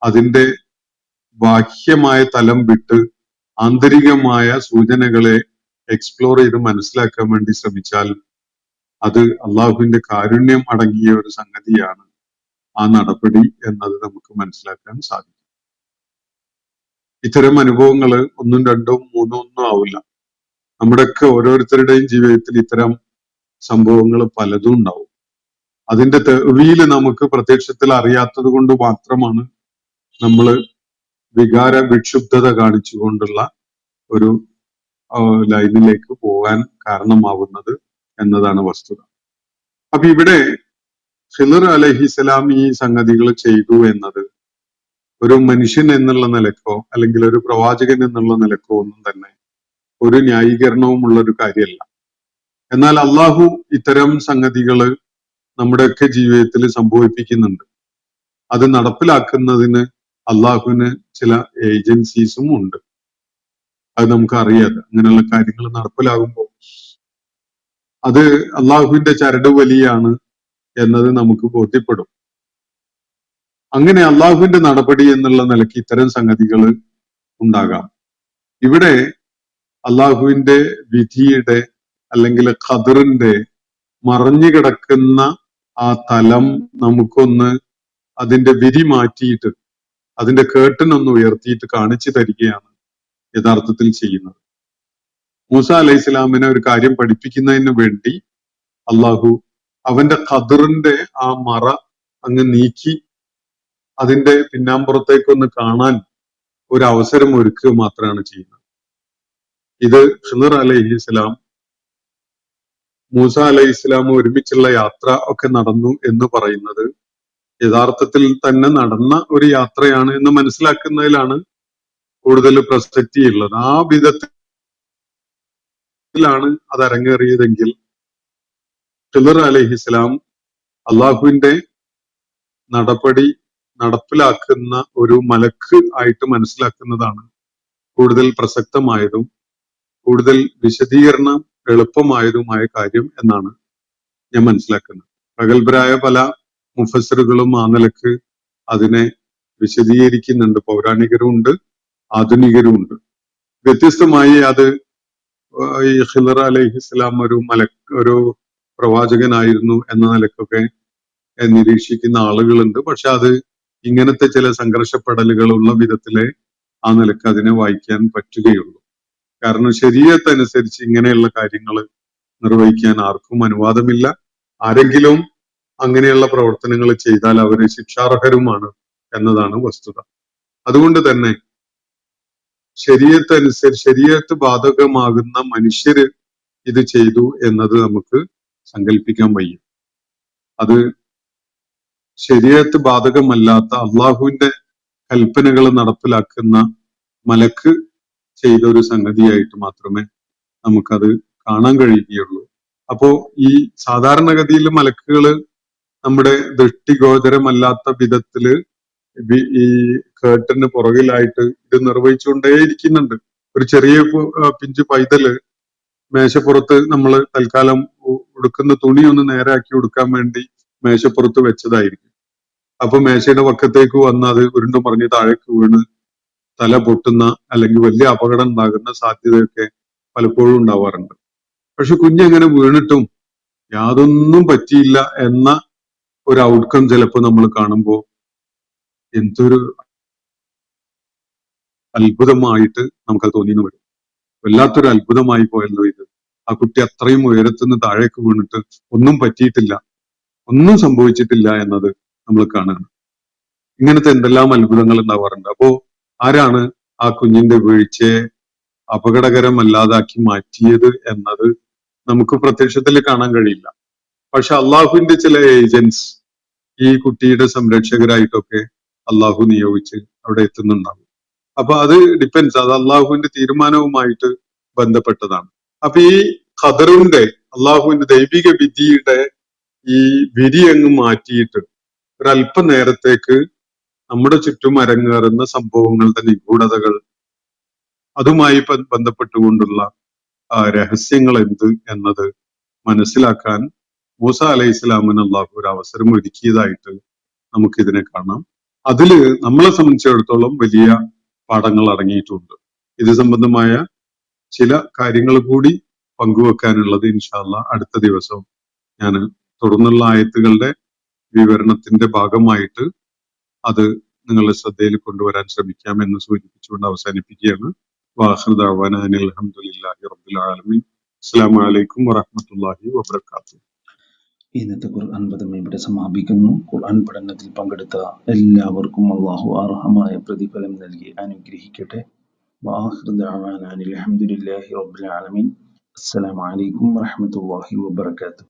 അതിന്റെ ബാഹ്യമായ തലം വിട്ട് ആന്തരികമായ സൂചനകളെ എക്സ്പ്ലോർ ചെയ്ത് മനസ്സിലാക്കാൻ വേണ്ടി ശ്രമിച്ചാൽ അത് അള്ളാഹുവിന്റെ കാരുണ്യം അടങ്ങിയ ഒരു സംഗതിയാണ് ആ നടപടി എന്നത് നമുക്ക് മനസ്സിലാക്കാൻ സാധിക്കും. ഇത്തരം അനുഭവങ്ങൾ ഒന്നും രണ്ടും മൂന്നും ഒന്നും ആവില്ല. നമ്മുടെയൊക്കെ ഓരോരുത്തരുടെയും ജീവിതത്തിൽ ഇത്തരം സംഭവങ്ങൾ പലതും ഉണ്ടാവും. അതിന്റെ തെളിവില് നമുക്ക് പ്രത്യക്ഷത്തിൽ അറിയാത്തത് കൊണ്ട് മാത്രമാണ് നമ്മൾ വികാര വിക്ഷുബ്ധത കാണിച്ചുകൊണ്ടുള്ള ഒരു ലൈനിലേക്ക് പോകാൻ കാരണമാവുന്നത് എന്നതാണ് വസ്തുത. അപ്പൊ ഇവിടെ ഖിളർ അലൈഹിസ്സലാം ഈ സംഗതികൾ ചെയ്തു എന്നത് ഒരു മനുഷ്യൻ എന്നുള്ള നിലക്കോ അല്ലെങ്കിൽ ഒരു പ്രവാചകൻ എന്നുള്ള നിലക്കോ ഒന്നും തന്നെ ഒരു ന്യായീകരണവും ഉള്ള ഒരു കാര്യമല്ല. എന്നാൽ അള്ളാഹു ഇത്തരം സംഗതികള് നമ്മുടെയൊക്കെ ജീവിതത്തിൽ സംഭവിപ്പിക്കുന്നുണ്ട്. അത് നടപ്പിലാക്കുന്നതിന് അള്ളാഹുവിന് ചില ഏജൻസീസും ഉണ്ട്. അത് നമുക്ക് അറിയാതെ അങ്ങനെയുള്ള കാര്യങ്ങൾ നടപ്പിലാകുമ്പോൾ അത് അള്ളാഹുവിന്റെ ചരടുവലിയാണ് എന്നത് നമുക്ക് ബോധ്യപ്പെടും. അങ്ങനെ അള്ളാഹുവിന്റെ നടപടി എന്നുള്ള നിലയ്ക്ക് ഇത്തരം സംഗതികൾ ഉണ്ടാകാം. ഇവിടെ അള്ളാഹുവിന്റെ വിധിയുടെ അല്ലെങ്കിൽ ഖദറിന്റെ മറഞ്ഞു കിടക്കുന്ന ആ തലം നമുക്കൊന്ന് അതിന്റെ വിധി മാറ്റിയിട്ട് അതിന്റെ കേട്ടൻ ഒന്ന് ഉയർത്തിയിട്ട് കാണിച്ചു തരികയാണ് യഥാർത്ഥത്തിൽ ചെയ്യുന്നത്. മൂസ അലൈഹി സ്വലാമിനെ ഒരു കാര്യം പഠിപ്പിക്കുന്നതിന് വേണ്ടി അള്ളാഹു അവന്റെ ഖദറിന്റെ ആ മറ അങ്ങ് നീക്കി അതിന്റെ പിന്നാമ്പുറത്തേക്കൊന്ന് കാണാൻ ഒരു അവസരം ഒരുക്കുക മാത്രമാണ് ചെയ്യുന്നത്. ഇത് ഖിളർ അലൈഹിസ്സലാം മൂസ അലൈഹിസ്സലാം ഒരുമിച്ചുള്ള യാത്ര ഒക്കെ നടന്നു എന്ന് പറയുന്നത് യഥാർത്ഥത്തിൽ തന്നെ നടന്ന ഒരു യാത്രയാണ് എന്ന് മനസ്സിലാക്കുന്നതിലാണ് കൂടുതൽ പ്രസക്തിയുള്ളത്. ആ വിധത്തിലാണ് അത് അരങ്ങേറിയതെങ്കിൽ ഖിളർ അലൈഹിസ്സലാം അള്ളാഹുവിന്റെ നടപടി നടപ്പിലാക്കുന്ന ഒരു മലക്ക് ആയിട്ട് മനസ്സിലാക്കുന്നതാണ് കൂടുതൽ പ്രസക്തമായതും കൂടുതൽ വിശദീകരണം എളുപ്പമായതുമായ കാര്യം എന്നാണ് ഞാൻ മനസ്സിലാക്കുന്നത്. പ്രഗത്ഭരായ പല മുഫസ്സിറുകളും ആ നിലക്ക് അതിനെ വിശദീകരിക്കുന്നുണ്ട്. പൗരാണികരും ഉണ്ട്, ആധുനികരും ഉണ്ട്. വ്യത്യസ്തമായി അത് ഈ ഖിളർ അലൈഹിസ്സലാം ഒരു പ്രവാചകനായിരുന്നു എന്ന നിലക്കൊക്കെ നിരീക്ഷിക്കുന്ന ആളുകളുണ്ട്. പക്ഷെ അത് ഇങ്ങനത്തെ ചില സംഘർഷപ്പെടലുകളുള്ള വിധത്തിലെ ആ നിലക്ക് അതിനെ വായിക്കാൻ പറ്റുകയുള്ളൂ. കാരണം ശരീഅത്ത് അനുസരിച്ച് ഇങ്ങനെയുള്ള കാര്യങ്ങൾ നിർവഹിക്കാൻ ആർക്കും അനുവാദമില്ല. ആരെങ്കിലും അങ്ങനെയുള്ള പ്രവർത്തനങ്ങൾ ചെയ്താൽ അവര് ശിക്ഷാർഹരുമാണ് എന്നതാണ് വസ്തുത. അതുകൊണ്ട് തന്നെ ശരീഅത്ത് ബാധകമാകുന്ന മനുഷ്യര് ഇത് ചെയ്തു എന്നത് നമുക്ക് സങ്കല്പിക്കാൻ വയ്യ. അത് ശരീഅത്ത് ബാധകമല്ലാത്ത അള്ളാഹുവിന്റെ കൽപ്പനകൾ നടപ്പിലാക്കുന്ന മലക്ക് ചെയ്ത ഒരു സംഗതിയായിട്ട് മാത്രമേ നമുക്കത് കാണാൻ കഴിയുകയുള്ളൂ. അപ്പോ ഈ സാധാരണഗതിയിൽ മലക്കുകള് നമ്മുടെ ദൃഷ്ടിഗോചരമല്ലാത്ത വിധത്തില് ഈ കേട്ടിന് പുറകിലായിട്ട് ഇത് നിർവഹിച്ചുകൊണ്ടേയിരിക്കുന്നുണ്ട്. ഒരു ചെറിയ പിഞ്ചു പൈതല് മേശപ്പുറത്ത് നമ്മൾ തൽക്കാലം ഉടുക്കുന്ന തുണി ഒന്ന് നേരാക്കി ഉടുക്കാൻ വേണ്ടി മേശപ്പുറത്ത് വെച്ചതായിരിക്കും. അപ്പൊ മേശയുടെ പക്കത്തേക്ക് വന്ന് അത് ഉരുണ്ടു മറിഞ്ഞ് താഴേക്ക് വീണ് തല പൊട്ടുന്ന അല്ലെങ്കിൽ വലിയ അപകടം ഉണ്ടാകുന്ന സാധ്യതയൊക്കെ പലപ്പോഴും ഉണ്ടാവാറുണ്ട്. പക്ഷെ കുഞ്ഞെങ്ങനെ വീണിട്ടും യാതൊന്നും പറ്റിയില്ല എന്ന ഒരു ഔട്ട്കം ചിലപ്പോൾ നമ്മൾ കാണുമ്പോൾ എന്തൊരു അത്ഭുതമായിട്ട് നമുക്കത് തോന്നിയെന്ന് വരും. വല്ലാത്തൊരു അത്ഭുതമായി പോയല്ലോ ഇത്. ആ കുട്ടി അത്രയും ഉയരത്തുനിന്ന് താഴേക്ക് വീണിട്ട് ഒന്നും പറ്റിയിട്ടില്ല, ഒന്നും സംഭവിച്ചിട്ടില്ല എന്നത് നമ്മൾ കാണുകയാണ്. ഇങ്ങനത്തെ എന്തെല്ലാം അത്ഭുതങ്ങൾ ഉണ്ടാവാറുണ്ട്. അപ്പോ ആരാണ് ആ കുഞ്ഞിന്റെ വീഴ്ചയെ അപകടകരമല്ലാതാക്കി മാറ്റിയത് എന്നത് നമുക്ക് പ്രത്യക്ഷത്തിൽ കാണാൻ കഴിയില്ല. പക്ഷെ അള്ളാഹുവിന്റെ ചില ഏജൻസ് ഈ കുട്ടിയുടെ സംരക്ഷകരായിട്ടൊക്കെ അള്ളാഹു നിയോഗിച്ച് അവിടെ എത്തുന്നുണ്ടാവും. അപ്പൊ അത് ഡിപ്പെൻസ്, അത് അള്ളാഹുവിന്റെ തീരുമാനവുമായിട്ട് ബന്ധപ്പെട്ടതാണ്. അപ്പൊ ഈ ഖദറിന്റെ അള്ളാഹുവിന്റെ ദൈവിക വിധിയുടെ ഈ വിധി അങ്ങ് മാറ്റിയിട്ട് ഒരല്പ നേരത്തേക്ക് നമ്മുടെ ചുറ്റും അരങ്ങേറുന്ന സംഭവങ്ങളുടെ നിഗൂഢതകൾ, അതുമായി ബന്ധപ്പെട്ടുകൊണ്ടുള്ള രഹസ്യങ്ങൾ എന്ത് എന്നത് മനസ്സിലാക്കാൻ മൂസ അലൈഹി ഇസ്ലാമിന് അള്ളാഹു ഒരു അവസരം ഒരുക്കിയതായിട്ട് നമുക്കിതിനെ കാണാം. അതില് നമ്മളെ സംബന്ധിച്ചിടത്തോളം വലിയ പാഠങ്ങൾ അടങ്ങിയിട്ടുണ്ട്. ഇത് സംബന്ധമായ ചില കാര്യങ്ങൾ കൂടി പങ്കുവെക്കാനുള്ളത് ഇൻഷാ അല്ലാഹ് അടുത്ത ദിവസം ഞാൻ തുടർന്നുള്ള ആയത്തുകളുടെ വിവരണത്തിന്റെ ഭാഗമായിട്ട് അത് നിങ്ങളുടെ ശ്രദ്ധയിൽ കൊണ്ടുവരാൻ ശ്രമിക്കാം എന്ന് സൂചിപ്പിച്ചുകൊണ്ട് അവസാനിപ്പിക്കുകയാണ്. വാഖിറു ദഅ്വാനാ അനിൽ ഹംദുലില്ലാഹി റബ്ബിൽ ആലമീൻ. അസ്സലാമു അലൈക്കും വറഹ്മത്തുള്ളാഹി വബറകാതുഹു. ഇന്നത്തെ ഖുർആൻ പദം ഇവിടെ സമാപിക്കുന്നു. ഖുർആൻ പഠനത്തിൽ പങ്കെടുത്ത എല്ലാവർക്കും അള്ളാഹു അർഹമായ പ്രതിഫലം നൽകി അനുഗ്രഹിക്കട്ടെ. വാഖിറു ദഅ്വാനാ അനിൽ ഹംദുലില്ലാഹി റബ്ബിൽ ആലമീൻ. അസ്സലാമു അലൈക്കും വറഹ്മത്തുള്ളാഹി വബറകാതുഹു.